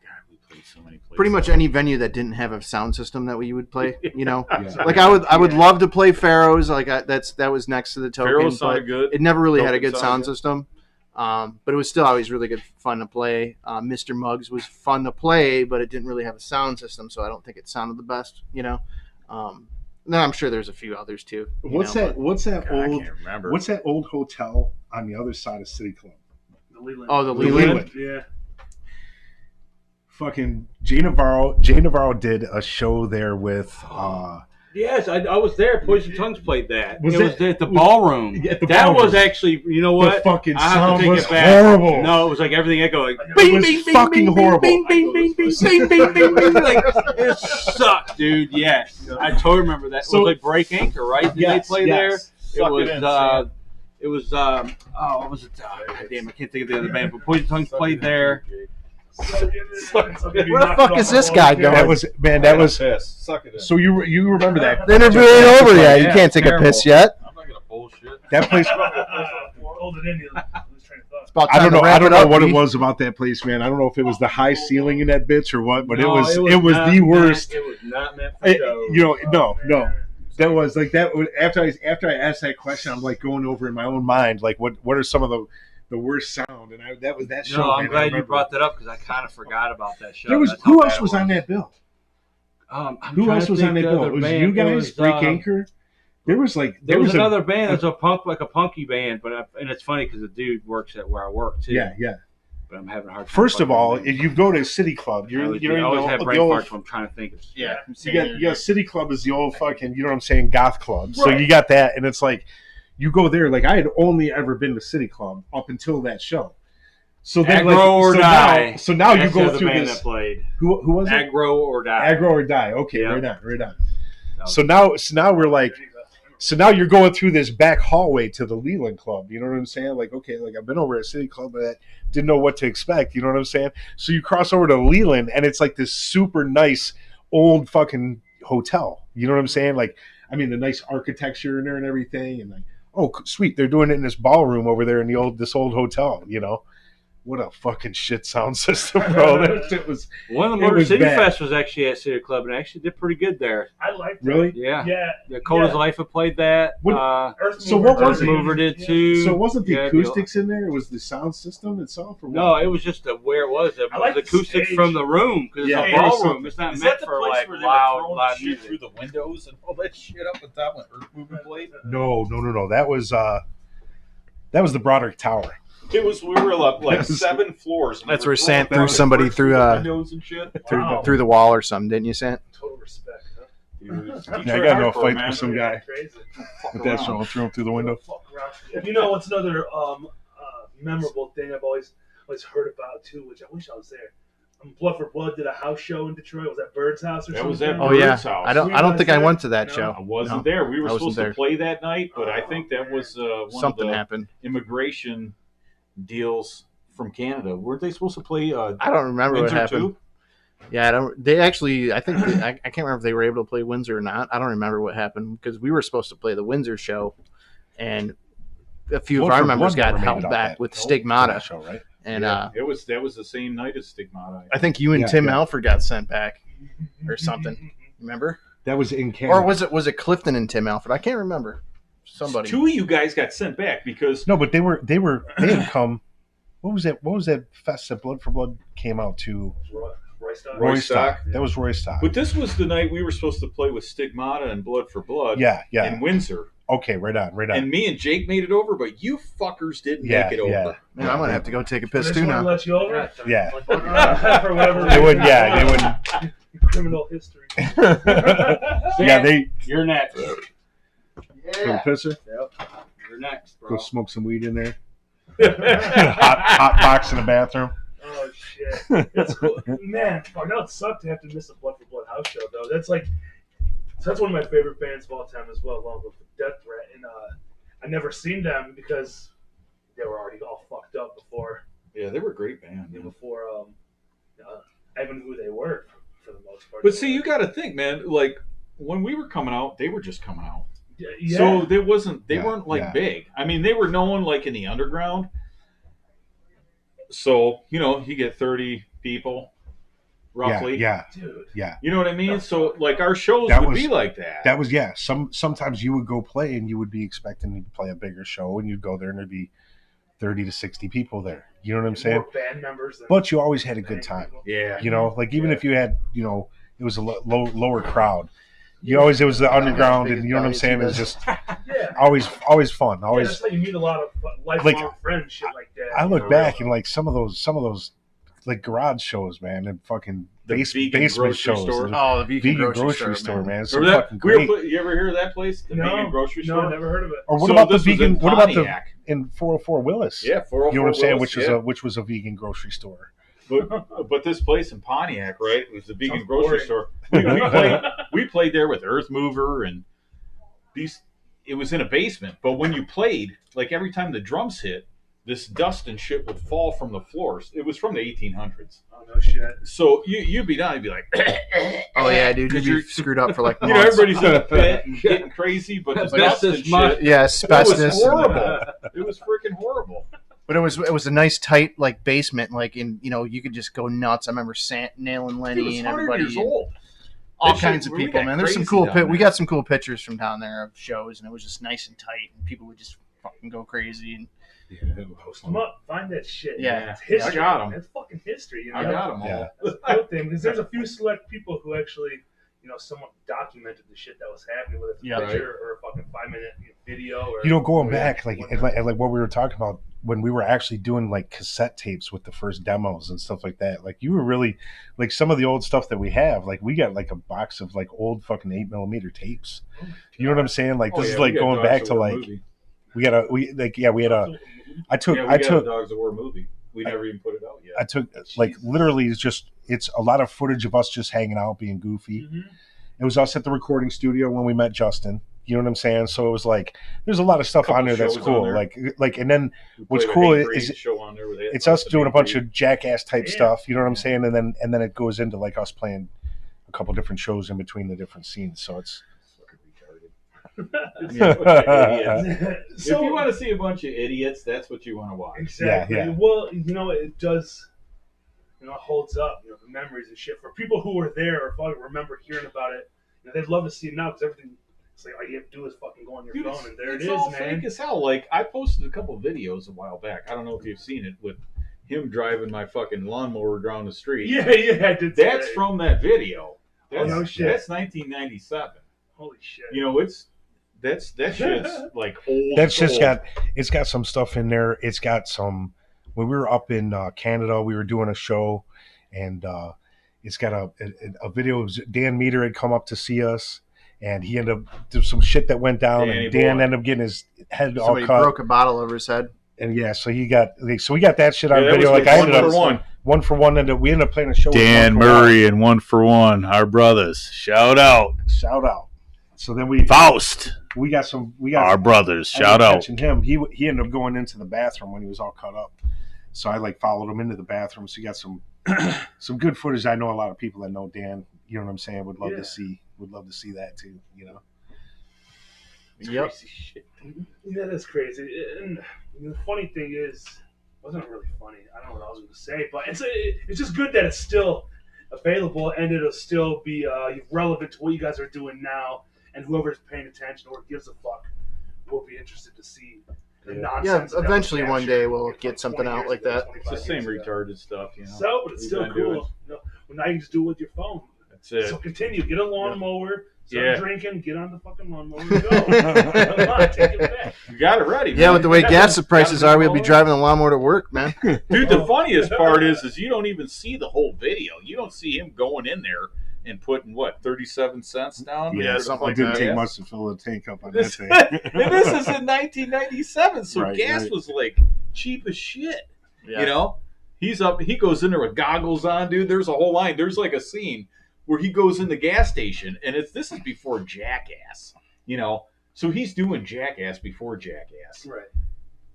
God, we played so many places.
Pretty much any venue that didn't have a sound system that we would play. You know,
Yeah.
like I would love to play Pharaohs. Like that was next to the token.
Pharaohs
but
sounded good.
it never really had a
Token
good
sounded
sound
good.
system. But it was still always really good fun to play. Mr. Muggs was fun to play, but it didn't really have a sound system, so I don't think it sounded the best. You know. Then I'm sure there's a few others too.
What's
know,
that? What's that
God, I
old?
can't remember.
What's that old hotel on the other side of City Club?
The Leland.
Oh, the
Leland.
Leland.
Yeah.
Fucking Jay Navarro did a show there with.
Yes, I was there. Poison Tongues played that.
Was
it was
that-
at the ballroom.
at the
that
ballroom.
was actually, you know
The
what?
fucking
I have to
sound
take
was
it back.
horrible.
No, it was like everything echoing.
It was fucking horrible.
Bing, bing, bing, bing, bing, bing, bing, bing. Like, it sucked, dude. Yes, I totally remember that.
So-
it was like Break Anchor, right? Did
Yes,
they play
yes.
there?
Suck
It was.
it in, Sam.
It was. Oh, what was it? God damn, I can't think of the other band. But Poison Tongues played there.
Where the fuck is this guy going?
That was man. That was.
Suck it in.
So you remember that?
The interview ain't over yet. You
Yeah,
can't take
terrible.
a piss yet.
I'm not gonna bullshit.
That place.
Hold it in. Lose train of thought.
It's about
I
time
don't
to
know.
wrap
I don't know
up,
what it
B.
was about that place, man. I don't know if it was the high ceiling in that bitch or what, but
No,
it was
not
the worst.
meant- It was not meant for
It-
shows.
you know, no. That was like that. After I asked that question, I'm like going over in my own mind, like what are some of the worst sound, and that was that show.
No, I'm
man, I
glad you
remember.
brought that up because I kind of forgot about that show.
There was
That's how
who
bad
else
it
was on that bill?
I'm
Who
trying
else
to
was
think
on that
the
bill?
other
It was
band.
you
There
guys,
was,
Break Anchor. There was
There was another
a,
band. There's a punk, like a punky band, and it's funny because the dude works at where I work too.
yeah.
But I'm having a hard time.
First of
finding
all,
the name.
if you go to City Club,
I always,
you
I always have
the
brain
old,
farts when I'm trying to think of.
Yeah.
you got City Club is the old fucking, you know what I'm saying, goth club. So you got that, and it's like you go there. Like I had only ever been to City Club up until that show. So then,
Aggro or Die.
So now you
That's the
go
other
through
band
this.
that played.
Who was it?
Aggro or Die.
Aggro or Die. Okay,
Yeah.
right on. So now we're like, so now you're going through this back hallway to the Leland Club. You know what I'm saying? Like, okay, like I've been over at City Club, but I didn't know what to expect. You know what I'm saying? So you cross over to Leland, and it's like this super nice old fucking hotel. You know what I'm saying? Like, I mean, the nice architecture in there and everything, and like, oh, sweet, they're doing it in this ballroom over there in this old hotel. You know, what a fucking shit sound system, bro. That shit was
One of the
It
Motor
was
City
bad.
Fest was actually at City Club, and actually did pretty good there.
I liked it.
really.
Yeah.
Yeah.
The Cold as Life had played that.
What-
Earth
So
Mover
what was
Earth
it?
Mover did
Yeah.
too.
So it wasn't the
Yeah,
acoustics in there? It was the sound system itself, or what?
No, it was just where it was. It
I
was
like the
acoustics
stage.
from the room because
Yeah,
it's a
or
ballroom.
something.
It's not
Is
meant
that the
for
place
like
where they were
loud
throwing the shit
music.
through the windows and all that shit up at top when Earth Moving played?
No. That was the Broderick Tower.
It was, we were up like
Yes.
7 floors. and we
That's
were
where
throwing
Sant
down
threw
the
somebody
bricks
through,
the windows and shit.
Wow.
through the wall or something, didn't you, Sant?
Total respect, huh?
Dude,
Yeah, I got into a
hardcore,
fight
man.
with some guy
Crazy.
with that show. Threw him through the window.
Fuck around. You know what's another memorable thing I've always heard about too, which I wish I was there. Blood for Blood did a house show in Detroit. Was that Bird's house or
That
something?
was at
Oh yeah,
Bird's house.
I don't think I went to that
No.
show.
I wasn't
No.
there. We were
I wasn't
supposed
there.
to play that night, but I think that was one
Something
of the
happened.
immigration deals from Canada. Weren't they supposed to play
I don't remember what
Windsor
happened.
too?
Yeah, I don't. They actually, I think I can't remember if they were able to play Windsor or not. I don't remember what happened because we were supposed to play the Windsor show, and a few
Blood
of our
for
members
Blood
got
never made
held
it out
back
that
with
for
Stigmata,
that show, right?
and
that was the same night as Stigmata.
I think you and
Yeah,
Tim
yeah.
Alford got sent back or something. Remember?
That was in Canada.
Or was it Clifton and Tim Alford? I can't remember. Somebody.
Two of you guys got sent back because
No, but they had come. What was that fest that Blood for Blood came out to?
Roystock.
Roystock.
That was Roystock.
But this was the night we were supposed to play with Stigmata and Blood for Blood.
Yeah.
In Windsor.
Okay, right on.
And me and Jake made it over, but you fuckers didn't
Yeah,
make it
yeah.
over.
Man, I'm gonna have to go take a
They
piss
just
too
want to
now.
let you over?
Yeah.
For whatever
They would.
reason.
Yeah, they would.
Criminal history.
Yeah, they.
You're next.
Go pisser.
You're next, bro.
Go smoke some weed in there. hot box in the bathroom.
Oh shit! It's cool. Man, fuck, that would suck to have to miss a Blood for Blood house show though. That's one of my favorite bands of all time as well, along with Death Threat. And I never seen them because they were already all fucked up before.
Yeah, they were a great band.
Before I even knew who they were for the most part.
But see, you got to think, man. Like when we were coming out, they were just coming out.
Yeah.
So they weren't like
yeah.
big. I mean, they were known like in the underground. So you get 30 people, roughly.
Yeah.
Dude.
Yeah.
You know what I mean? So like our shows
That
would
was-
be like that.
That was Sometimes you would go play and you would be expecting to play a bigger show, and you'd go there and there'd be 30 to 60 people there. You know what I'm saying?
More band members than
But you always had a good time.
Yeah.
Like even if you had, it was a lower crowd. It was the underground, and you know what I'm saying? It was just
yeah.
always fun.
Yeah,
Always.
that's how you meet a lot of lifelong
Like,
friends, shit like that.
I
you
look
know?
back and like some of those like garage shows, man, and fucking
The vegan
basement
grocery
shows.
store.
and
Oh, the
vegan grocery store, man. It's so
Remember
fucking
that? We were
great.
you ever hear of that place? The vegan grocery
No,
store?
never heard of it.
Or what
So
about the
this was
vegan?
in
What about the
Pontiac.
in 404 Willis?
Yeah, 404
You know what I'm saying?
Willis,
Which was a vegan grocery store.
But this place in Pontiac, right? It was the vegan
Sounds
grocery
boring.
store. We played there with Earth Mover and these. It was in a basement, but when you played, like every time the drums hit, this dust and shit would fall from the floors. It was from the 1800s.
Oh no shit.
So you'd be down, you'd be like,
Oh yeah, dude,
Because
you'd
you're-
be screwed up for like
you know,
months.
everybody's in a pit and getting crazy, but the dust and shit.
Yeah,
It was
asbestos.
horrible. It was freaking horrible.
But it was a nice tight like basement, like you could just go nuts. I remember Sant nailing
It
Lenny
was
and
100
everybody,
years old.
all
That shit-
kinds of
we
people,
got
man. There's some
crazy
cool
down
we
there.
got some cool pictures from down there of shows, and it was just nice and tight, and people would just fucking go crazy. And
Post them up. Find that shit.
Yeah.
It's history.
I got 'em.
It's fucking history. You know?
I got them all.
Yeah.
That's a cool thing because there's a few select people who actually, somewhat documented the shit that was happening, whether it's a
Yeah.
picture or a fucking 5-minute video. Or
Going back, like what we were talking about when we were actually doing like cassette tapes with the first demos and stuff like that. Like you were really like some of the old stuff that we have. Like we got like a box of like old fucking 8mm tapes. You know what I'm saying? Like this is like going back to like we had a. I took
Dogz of War movie. We never even put it out yet.
I took like literally it's a lot of footage of us just hanging out being goofy.
Mhm.
It was us at the recording studio when we met Justin. You know what I'm saying? So it was like there's a lot of stuff
Couple
on there that's
shows
cool.
on there.
Like and then
We
what's
played a
cool
Hate
is
Breed show on there where they had
it's us
the
doing a
Hate
bunch
Breed.
of jackass type
Yeah.
stuff. You know what I'm saying? And then it goes into like us playing a couple different shows in between the different scenes. So it's
Fucking retarded. It's a bunch of idiots.
So-
If you want to see a bunch of idiots, that's what you want to watch.
Exactly.
Yeah.
Well, it does. It holds up. The memories and shit for people who were there or probably remember hearing about it. They'd love to see it now because everything. It's like all you have to do is fucking go on your
Dude,
phone and there it
it's
is,
all
man.
fake as hell. Like I posted a couple of videos a while back. I don't know if you've seen it with him driving my fucking lawnmower down the street.
Yeah, I did. see
That's
that.
from that video.
Oh,
That's,
no shit.
That's 1997.
Holy shit.
That shit's like old.
that's just
old.
it's got some stuff in there. It's got some when we were up in Canada, we were doing a show, and it's got a video of Dan Meter had come up to see us, and he ended up there's some shit that went down,
Danny
and Dan
boy.
ended up getting his head
somebody
all cut.
broke a bottle over his head.
And yeah, so we got that shit on
Yeah, that
video.
was
Like I
one
ended up
for one.
one for one, and we ended up playing a show. with
Dan
One for One.
Murray and One for One, our brothers. Shout out.
Shout out. So then we
Faust,
our
brothers.
I ended up catching him. He ended up going into the bathroom when he was all cut up. So I like followed him into the bathroom. So you got some some good footage. I know a lot of people that know Dan. You know what I'm saying? Would love
Yeah.
to see. Would love to see that too. You know.
Yep.
Crazy shit.
Yeah, that's crazy. And the funny thing is, it wasn't really funny. I don't know what I was going to say, but it's just good that it's still available and it'll still be relevant to what you guys are doing now. And whoever's paying attention or gives a fuck will be interested to see the
Yeah,
nonsense. that was
eventually one day
captured,
we'll
you know,
get something
20
out
years
like
ago,
that.
25
It's the same
years ago.
retarded stuff, you know.
So, but it's
We've
still
been doing
cool. You know, well, now you just do it with your phone.
That's it.
So continue. Get a lawnmower. Start
Yeah.
drinking. Get on the fucking lawnmower. And go. Come on, take it back.
You got it ready,
Yeah,
man.
with the way gas prices are, we'll be
Gotta
driving the lawnmower to work, man.
Dude, the funniest part is you don't even see the whole video. You don't see him going in there and putting, what, 37 cents down?
Yeah,
for the
something
it
like
didn't
that.
take
gas?
much to fill the tank up on that
This,
thing.
and this is in 1997, so
Right,
gas
right.
was like cheap as shit.
Yeah.
You know, he goes in there with goggles on, dude. There's a whole line. There's like a scene where he goes in the gas station, and this is before Jackass. You know, so he's doing Jackass before Jackass.
Right.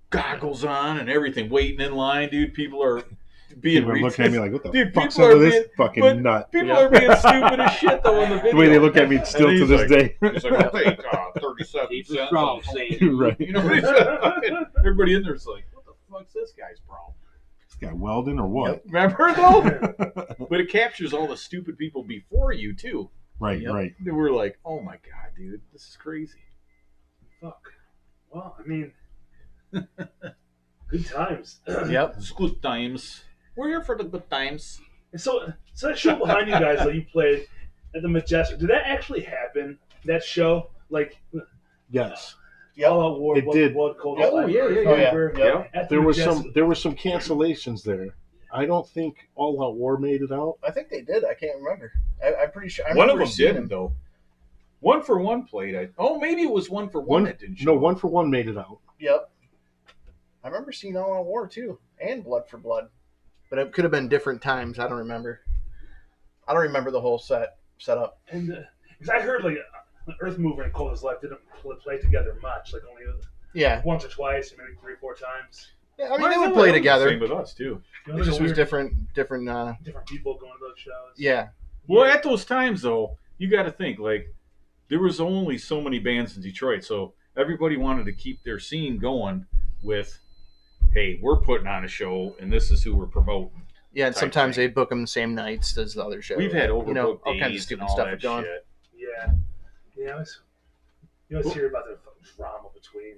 Goggles on and everything, waiting in line, dude. People are being
People are looking at me like, "What the
Dude,
fuck's
people
up
are
with this
being-
fucking
but
nut?"
People
Yeah.
are being stupid as shit though in the video.
The way they look at me still
And
to
he's
this
like-
day.
He's like, I'll take 37
Keep it
cents.
strong, Sam.
Right.
You know what he said? Everybody in there's like, what the fuck's this guy's problem?
This guy welding or what?
Remember though? But it captures all the stupid people before you too.
Right,
Yep.
right.
They were like, oh my god, dude, this is crazy.
Fuck. Well, I mean, good times.
Yep.
It's good times. We're here for the good times.
And so that show behind you guys that you played at the Majestic, did that actually happen? That show, like
Yes.
All Out War,
It
Blood,
did.
Blood, Cold
Oh,
Fire,
yeah, yeah, yeah.
Fire,
Yeah.
at the
There was
Majestic.
some cancellations there. I don't think All Out War made it out.
I think they did. I can't remember. I'm pretty sure. I
One of
remember
them
seeing
didn't though. One for one played. Maybe it was one for one that didn't show.
No, One for One made it out.
Yep. I remember seeing All Out War too, and Blood for Blood, but it could have been different times. I don't remember. I don't remember the whole setup.
And because I heard like Earth Mover and Cold as Life didn't play together much, like only
Yeah.
once or twice, or maybe 3 or 4 times.
Yeah. I mean, they would play together.
Same with us too.
You know,
It just was
weird-
different.
different people going to those shows.
Yeah.
Well, at those times though, you got to think like there was only so many bands in Detroit, so everybody wanted to keep their scene going with, hey, we're putting on a show, and this is who we're promoting.
Yeah, and
Type
sometimes
thing.
they'd book them the same nights as the other shows.
We've had overbooked
all
days
kinds of stupid
and all
stuff
that
going.
shit.
Yeah. Yeah, you always hear about the fucking drama between,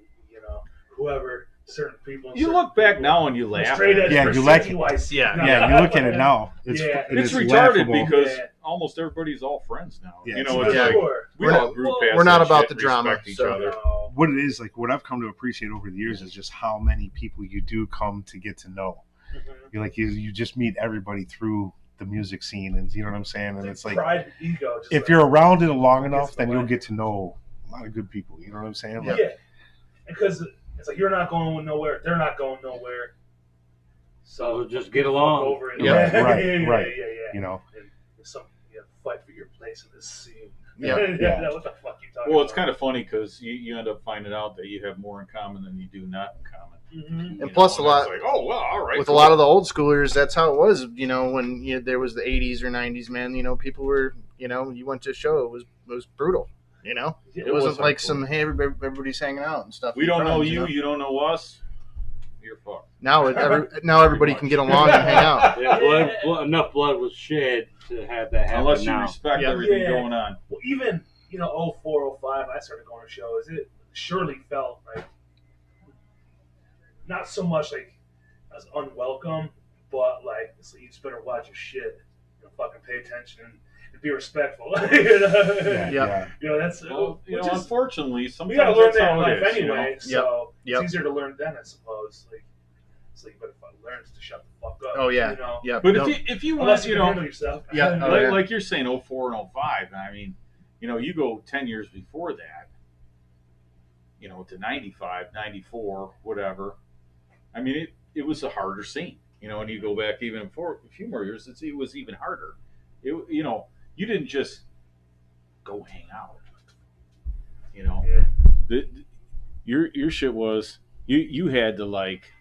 whoever, certain people. and
You
certain
look back
people.
now and you laugh.
Straight
at
edge
it.
Yeah, you like it.
NYC.
Yeah.
No,
Yeah, you look at it now. It's
Yeah.
and
It's retarded
laughable.
because
Yeah.
almost everybody's all friends now.
Yeah,
you know,
it's
it's
Yeah.
like
Sure.
we
We're
all
not-
grew past
we're not
that
about
shit,
the drama,
respect each
so-
other.
No.
what it is, like what I've come to appreciate over the years is just how many people you do come to get to know.
Mhm.
You're like you just meet everybody through the music scene, and you know what I'm saying. And it's like
pride and ego. Just
if
like,
you're around it long
gets
enough,
in the
then
way.
you'll get to know a lot of good people. You know what I'm saying? Like,
yeah, because it's like you're not going nowhere, they're not going nowhere.
So just get along.
Fuck over it.
Yeah.
Right,
yeah,
right.
Yeah.
you know.
And fight for your place in this scene.
Yeah.
Yeah.
What the fuck you talking
Well, it's
about?
kind of funny because you end up finding out that you have more in common than you do not in common.
Mhm.
And plus a lot-
It's like, oh well, all right.
With
cool.
a lot of the old schoolers, that's how it was. When there was the '80s or '90s, man. People were, you went to a show, it was brutal.
Yeah,
It wasn't
was
like
hardcore.
some hey, everybody's hanging out and stuff.
we don't know
friends,
you, you don't know us. You're fucked.
Now everybody can get along and hang out.
Yeah, enough blood was shed to have that happen
Unless you
now.
respect
Yeah.
everything
Yeah.
going on.
Well, even 04, 05, I started going to shows. It surely felt like not so much like as unwelcome, but like so you just better watch your shit, fucking pay attention and be respectful.
Yeah.
That's
Well,
which is-
unfortunately,
we
sometimes
gotta learn
that's
that in
how
life
it is.
anyway. So
Yep.
it's easier to learn then, I suppose. Like, so you better fucking learn to shut the fuck up.
Oh yeah,
You know?
yeah.
But
Don't-
if you
Unless
want,
you can handle yourself.
Yeah. Oh,
like,
yeah.
like you're saying 04 and 05, I mean, you go 10 years before that, to 95, 94, whatever. I mean, it was a harder scene, and you go back even for a few more years, it was even harder. You didn't just go hang out,
Yeah.
your shit was, you had to like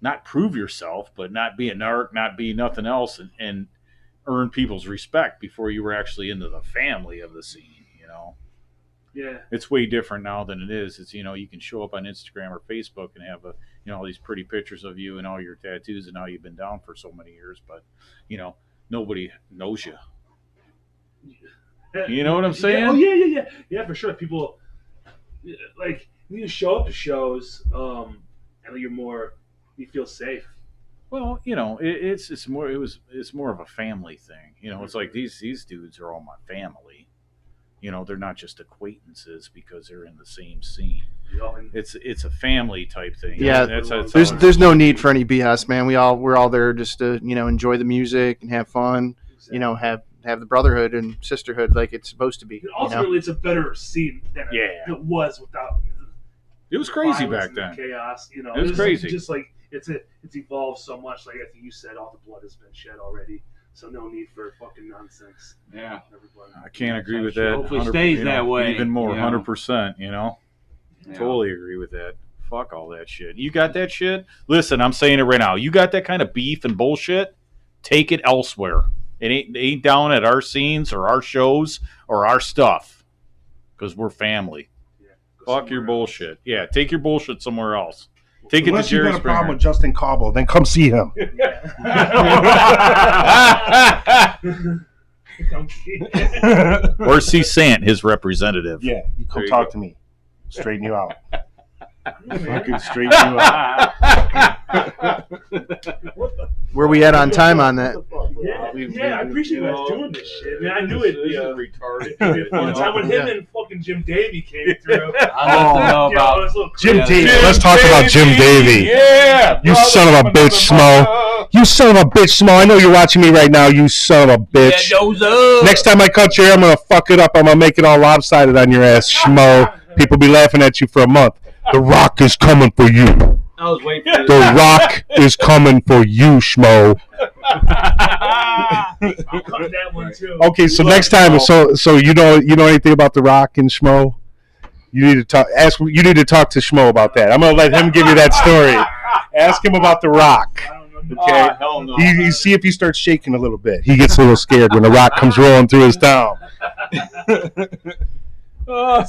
not prove yourself, but not be a narc, not be nothing else, and earn people's respect before you were actually into the family of the scene, you know.
Yeah.
It's way different now than it is. It's, you know, you can show up on Instagram or Facebook and have all these pretty pictures of you and all your tattoos and how you've been down for so many years, but, you know, nobody knows you. You know what I'm saying?
Yeah. Oh yeah, for sure. People like you need to show up to shows, and you feel safe.
Well, you know, it's more of a family thing. You know, it's like these dudes are all my family. You know, they're not just acquaintances because they're in the same scene. It's a family type thing.
Yeah, there's no need for any BS, man. We're all there just to, you know, enjoy the music and have fun.
Exactly.
You know, have the brotherhood and sisterhood like it's supposed to be.
Ultimately, it's a better scene than it was without.
It was crazy back then.
Chaos, you know,
it was crazy.
Just like it's evolved so much. Like I think you said, all the blood has been shed already, so no need for fucking nonsense.
Yeah,
I can't agree with that.
Hopefully, stays that way.
Even more,
you know?
100%. You know,
Yeah.
totally agree with that. Fuck all that shit. You got that shit? Listen, I'm saying it right now. You got that kind of beef and bullshit? Take it elsewhere. It ain't down at our scenes or our shows or our stuff, because we're family.
Yeah,
fuck your bullshit. Yeah, take your bullshit somewhere else. Take
Unless
it to
you
Jerry
got a problem
Springer.
with Justin Cobble, then come see him.
Or see Sant, his representative.
Yeah, you come
you
talk
go.
to me. Straighten you out. Fucking straighten you out.
Where we at on time on that?
I appreciate you guys doing this shit. I mean, I knew it.
This is retarded.
One time when him and fucking Jim Davey came through.
know about
this little
Jim
crazy-
Davey. Let's talk about Jim Davey.
Yeah,
You
brother
son of a
from
bitch,
another
Smo. You son of a bitch, Smo. I know you're watching me right now, you son of a bitch. Next time I cut your hair, I'm going to fuck it up. I'm going to make it all lopsided on your ass, Schmo. People be laughing at you for a month. The Rock is coming for you.
I was waiting for
The Rock is coming for you, Schmo.
I'm cutting that one too.
Okay, so next time, so you know anything about The Rock and Schmo? You need to talk. You need to talk to Schmo about that. I'm gonna let him give you that story. Ask him about The Rock.
I don't know.
Okay.
hell no.
You see if he starts shaking a little bit. He gets a little scared when The Rock comes rolling through his town.
Oh,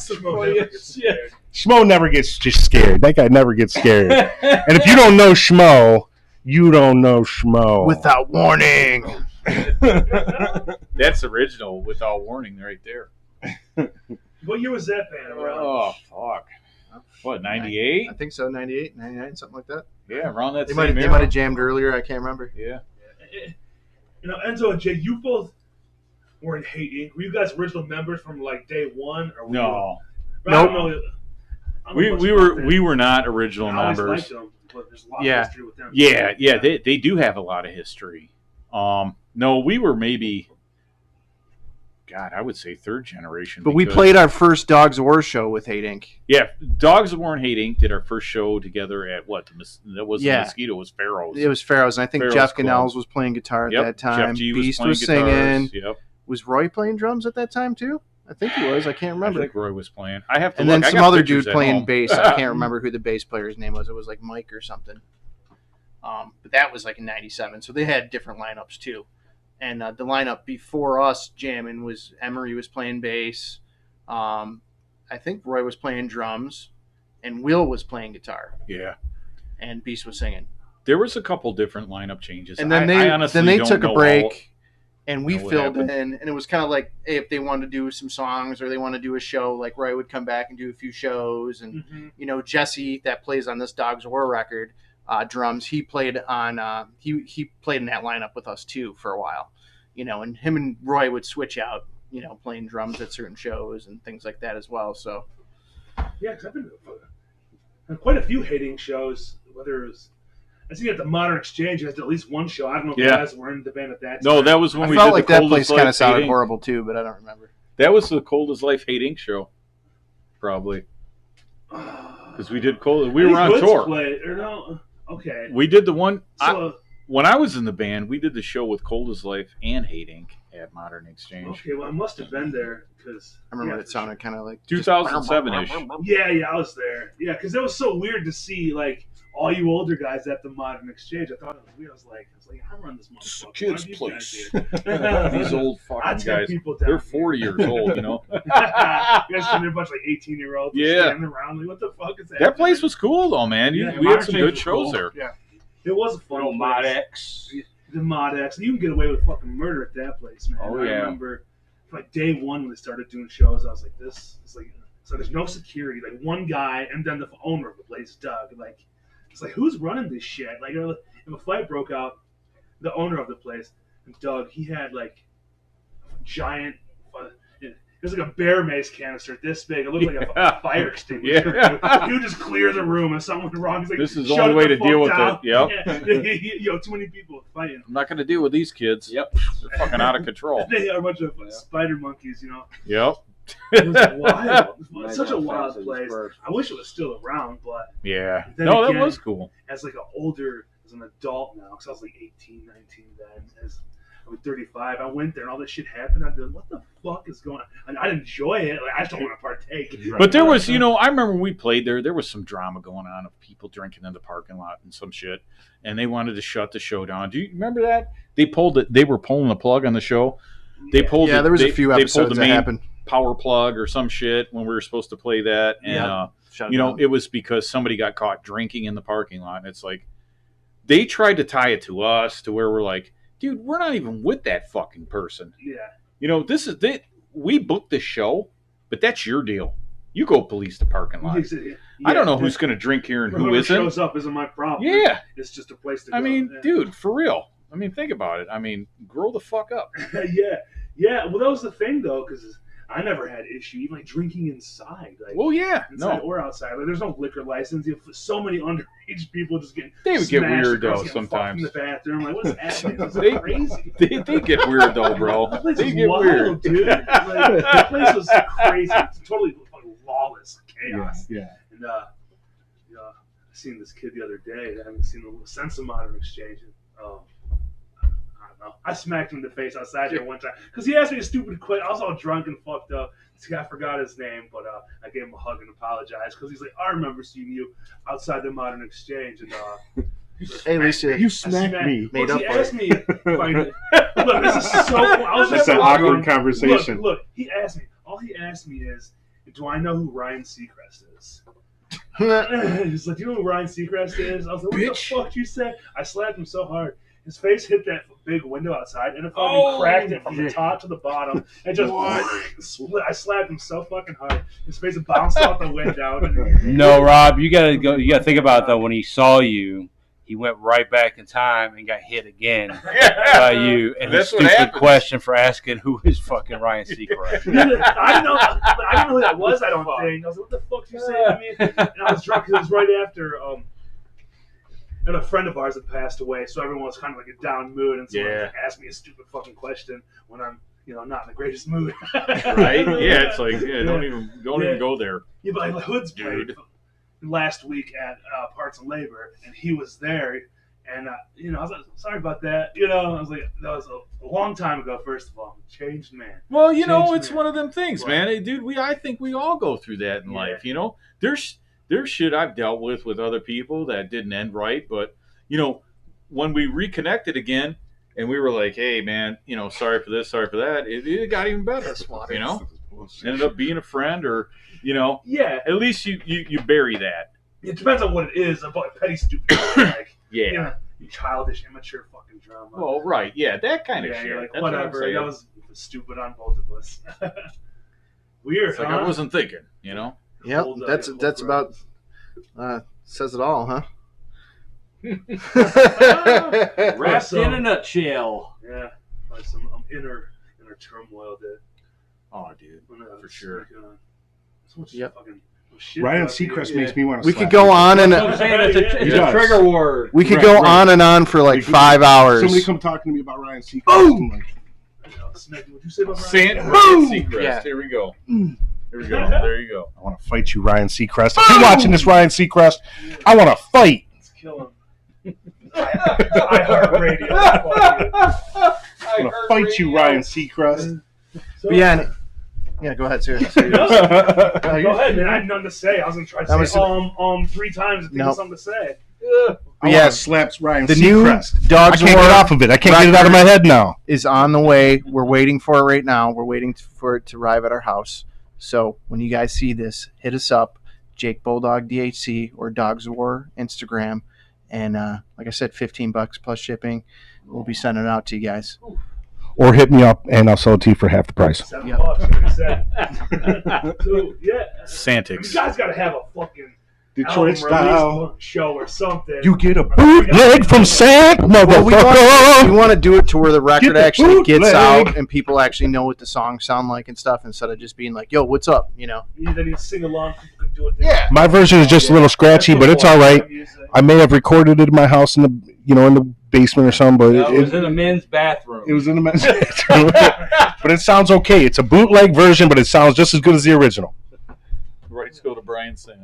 Schmo never gets just scared. That guy never gets scared. And if you don't know Schmo, you don't know Schmo.
Without warning.
That's original without warning right there.
What year was that band around?
Oh, fuck. What, 98?
I think so, 98, 99, something like that.
Yeah, around that
They
same
might
era.
have jammed earlier. I can't remember.
Yeah.
You know, Enzo and Jay, you both were in Hate Inc. Were you guys original members from like day one? Or were
No.
You, I don't know. I don't know much about them.
We were not original
I always
members.
liked them, but there's a lot
Yeah.
of history with them.
Yeah, they do have a lot of history. No, we were maybe, God, I would say third generation.
But we
because-
played our first Dogz of War show with Hate Inc.
Yeah, Dogz of War and Hate Inc. did our first show together at what? That wasn't
Yeah.
Mosquito, it was Pharaohs.
It was Pharaohs, and I think
Pharaohs
Jeff
Club.
Gannells was playing guitar at
Yep,
that time.
Jeff G
Beast
was
was
playing
singing.
guitars. Yep.
Was Roy playing drums at that time too? I think he was. I can't
I
remember.
think Roy was playing. I have to
And
look.
then
I
some
got
other
pictures
dude
at
playing
home.
bass. I can't remember who the bass player's name was. It was like Mike or something. But that was like in '97. So they had different lineups too. And the lineup before us jamming was Emery was playing bass. I think Roy was playing drums, and Will was playing guitar,
Yeah.
and Beast was singing.
There was a couple different lineup changes.
And then
I honestly
they
don't
took a
know
break.
all-
And we
know what
filled in,
happened.
and it was kind of like, hey, if they wanted to do some songs or they want to do a show, like Roy would come back and do a few shows. And,
Mhm.
you know, Jesse, that plays on this Dogz of War record, drums, he played on, he played in that lineup with us too for a while, you know, and him and Roy would switch out, you know, playing drums at certain shows and things like that as well. So,
Yeah, because I've been on quite a few hating shows, whether it was. I think at the Modern Exchange, you had at least one show. I don't know if you
Yeah.
guys were in the band at that
No,
time.
that was when
I
we
felt
did
like
the
that
Coldest
place
Life
kind of sounded
Hate Inc.
horrible too, but I don't remember.
That was the Coldest Life Hate Inc. show, probably, because we did cold. We
I
were
think
on
Hoods
tour.
Played, or no, okay.
We did the one
So
when I was in the band. We did the show with Coldest Life and Hate Inc. at Modern Exchange.
Okay, well, I must have been there because
I remember it sounded kind of like
2007-ish.
Yeah, I was there. Yeah, because it was so weird to see like all you older guys at the Modern Exchange. I thought it was weird. I was like, I run this motherfucker.
Kids'
Why are
place.
these guys here?
These old
I
fucking
take
guys.
people down.
They're 40 years old, you know.
You guys sitting there a bunch of like 18-year-olds
Yeah.
standing around. Like, what the fuck is that?
That place was cool, though, man.
Yeah,
We had
Modern
some
Exchange
good
was
shows
cool.
there.
Yeah.
It was a fun
Little
place.
Mod X.
The Mod X. You can get away with fucking murder at that place, man.
Oh,
I
yeah.
remember like day one when they started doing shows, I was like, this is like, so there's no security. Like one guy and then the owner of the place, Doug. Like, it's like, who's running this shit? Like, if a fight broke out, the owner of the place, Doug, he had like a giant, it was like a bear mace canister this big. It looked like a
Yeah.
fire extinguisher.
Yeah.
He would just clear the room if something went wrong. He's like,
This is the
"Shut
only way
the
to deal with
fuck
it."
down."
Yep.
Yeah. Yo, too many people fighting.
I'm not going to deal with these kids.
Yep.
They're fucking out of control.
They are a bunch of spider monkeys, you know.
Yep.
It was wild. It's such a
Nice
wild
offensive
place.
spurs.
I wish it was still around, but
Yeah.
Then
No, that
again-
was cool.
as like as an adult now, because I was like 18, 19 then, as I was 35, I went there and all this shit happened. I'd be like, what the fuck is going on? And I'd enjoy it. Like, I just don't want to partake.
But there was, you know, I remember when we played there was some drama going on of people drinking in the parking lot and some shit. And they wanted to shut the show down. Do you remember that? They were pulling the plug on the show. They pulled
Yeah, there was a
they-
few
they pulled
episodes
the
that
main
happened.
power plug or some shit when we were supposed to play that. And,
Yeah. Shut it
you know,
down.
it was because somebody got caught drinking in the parking lot. And it's like, they tried to tie it to us to where we're like, dude, we're not even with that fucking person.
Yeah.
You know, we booked this show, but that's your deal. You go police the parking lot. I don't know who's going to drink here and who
Whoever
isn't.
shows up isn't my problem.
Yeah.
It's just a place to go.
I mean,
Yeah.
dude, for real. I mean, think about it. I mean, grow the fuck up.
yeah. Well, that was the thing, though, because I never had issue even like drinking inside. Like,
Well, yeah.
inside
No.
or outside. Like, there's no liquor license. You have so many underage people just getting
They would get
smashed,
weird,
girls
though,
getting fucked
sometimes.
in the bathroom. Like, what's happening? This
They-
is crazy.
They get weird, though, bro.
That place
They
is
get
wild,
weird.
dude. Like, that place was crazy. It's totally fucking lawless chaos.
Yeah.
And I seen this kid the other day. I haven't seen the sense of Modern Exchange. I don't know. I smacked him in the face outside here one time because he asked me a stupid question. I was all drunk and fucked up. This guy forgot his name, but I gave him a hug and apologized because he's like, I remember seeing you outside the Modern Exchange. And
Hey, at least
You smacked me.
Made
Well,
up
he
for it.
asked me. Look, this is so. I was
It's
just
an
drunk.
awkward conversation.
Look, he asked me. All he asked me is, do I know who Ryan Seacrest is? He's like, do you know who Ryan Seacrest is? I was like, what the fuck you say? I slapped him so hard. His face hit that big window outside, and it fucking cracked it from the top to the bottom, and just split. I slapped him so fucking hard. His face bounced off the window.
No, Rob, you gotta go. You gotta think about it, though. When he saw you, he went right back in time and got hit again by you. And
That's
his
what
stupid
happens.
question for asking who is fucking Ryan Seacrest.
I didn't know who that was. I don't think. I was like, "What the fuck you saying to me?" And I was drunk. 'Cause it was right after, and a friend of ours had passed away, so everyone was kind of like a down mood, and someone
Yeah.
asked me a stupid fucking question when I'm, not in the greatest mood.
Right? Yeah, it's like, don't even go there.
Yeah, but like Hood's
Dude.
played last week at Parts and Labor, and he was there, and I was like, sorry about that. I was like, that was a long time ago. First of all, changed man.
Well,
Changed
it's
man.
one of them things,
Right.
man. Hey, dude, I think we all go through that in
Yeah.
life. There's shit I've dealt with other people that didn't end right, but when we reconnected again, and we were like, hey, man, sorry for this, sorry for that, it got even better. Ended up being a friend, or
Yeah,
at least you bury that.
it depends on what it is. About petty stupid, like
Yeah.
childish, immature fucking drama.
Well, right. Yeah, that kind of
yeah,
shit.
you're like,
That's what I'm
whatever.
saying.
That was stupid on both of us. Weird,
It's like
huh?
I wasn't thinking,
Yep,
Hold,
that's
hold
about says it all, huh?
Wrapped in a nutshell.
Yeah, like some inner turmoil there.
Oh, dude, for sure.
So much
Yep.
fucking shit
Ryan
out here.
Seacrest makes me want to.
We could go on and
I'm saying it's a
He does.
trigger word.
we could
Right,
go
right.
on and on for like 5 hours.
Somebody come talking to me about Ryan Seacrest.
Boom!
I'm like,
What'd you say about Ryan?
Sant
Boom!
Seacrest.
Yeah.
Here we go. Here we go. There you go.
I want to fight you, Ryan Seacrest. If you're watching this, Ryan Seacrest, I want to fight.
Let's kill him. iHeartRadio. Fuck you.
I'm gonna fight you, Ryan Seacrest.
So,
But yeah, go ahead, sir.
Go ahead, man. I had nothing to say. I was gonna try to say 3 times and think of something to say.
Yeah,
slaps Ryan
the
Seacrest.
new Dogz
I
of
can't
War
get off of it. I can't get it out of my head now.
is on the way. We're waiting for it right now. We're waiting for it to arrive at our house. So when you guys see this, hit us up, Jake Bulldog DHC or Dogz of War Instagram, and like I said, $15 plus shipping. We'll be sending it out to you guys.
Or hit me up and I'll sell it to you for half the price.
$7, like I said. So yeah,
Santics.
you guys gotta have a fucking
Detroit
album release
style.
show or something.
You get a bootleg from Sant,
Well, we
motherfucker.
want to do it to where the record
Get the
actually gets
bootleg.
out and people actually know what the songs sound like and stuff, instead of just being like, "Yo, what's up?" You know.
Then you sing along. People can do it.
Yeah.
My version is just a little scratchy, but it's all right. I may have recorded it in my house in the basement or something, but
No, it was in a men's bathroom.
it was in the men's bathroom. But it sounds okay. It's a bootleg version, but it sounds just as good as the original.
Rights go to Brian Sant.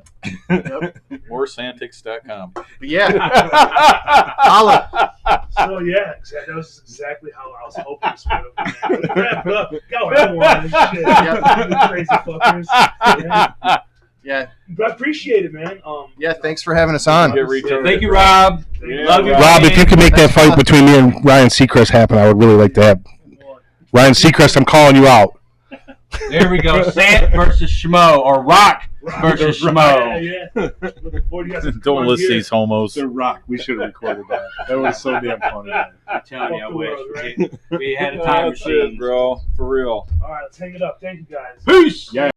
Yep.
Or Santics.com.
But yeah. Holla.
So yeah, that was exactly how I was hoping to split up. Go ahead, shit.
Yeah.
Crazy fuckers.
Yeah.
But I appreciate it, man.
Yeah. Thanks for having us on.
Get retarded.
Thank you, Rob.
Yeah,
Love you,
Rob, if
man.
you could make that fight between me and Ryan Seacrest happen, I would really like to have. Ryan Seacrest, I'm calling you out.
There we go. Sant versus Schmo, or Rock versus Schmo.
Yeah. Looking forward to you guys to come
Don't
on
list
here.
these homos.
The Rock. We should have recorded that. That was so damn funny.
I'm telling you, I
Fuck the
wish.
world, right?
We had a time
That's it,
machine.
bro. For real.
All right, let's hang it up. Thank you guys.
Peace.
Yeah.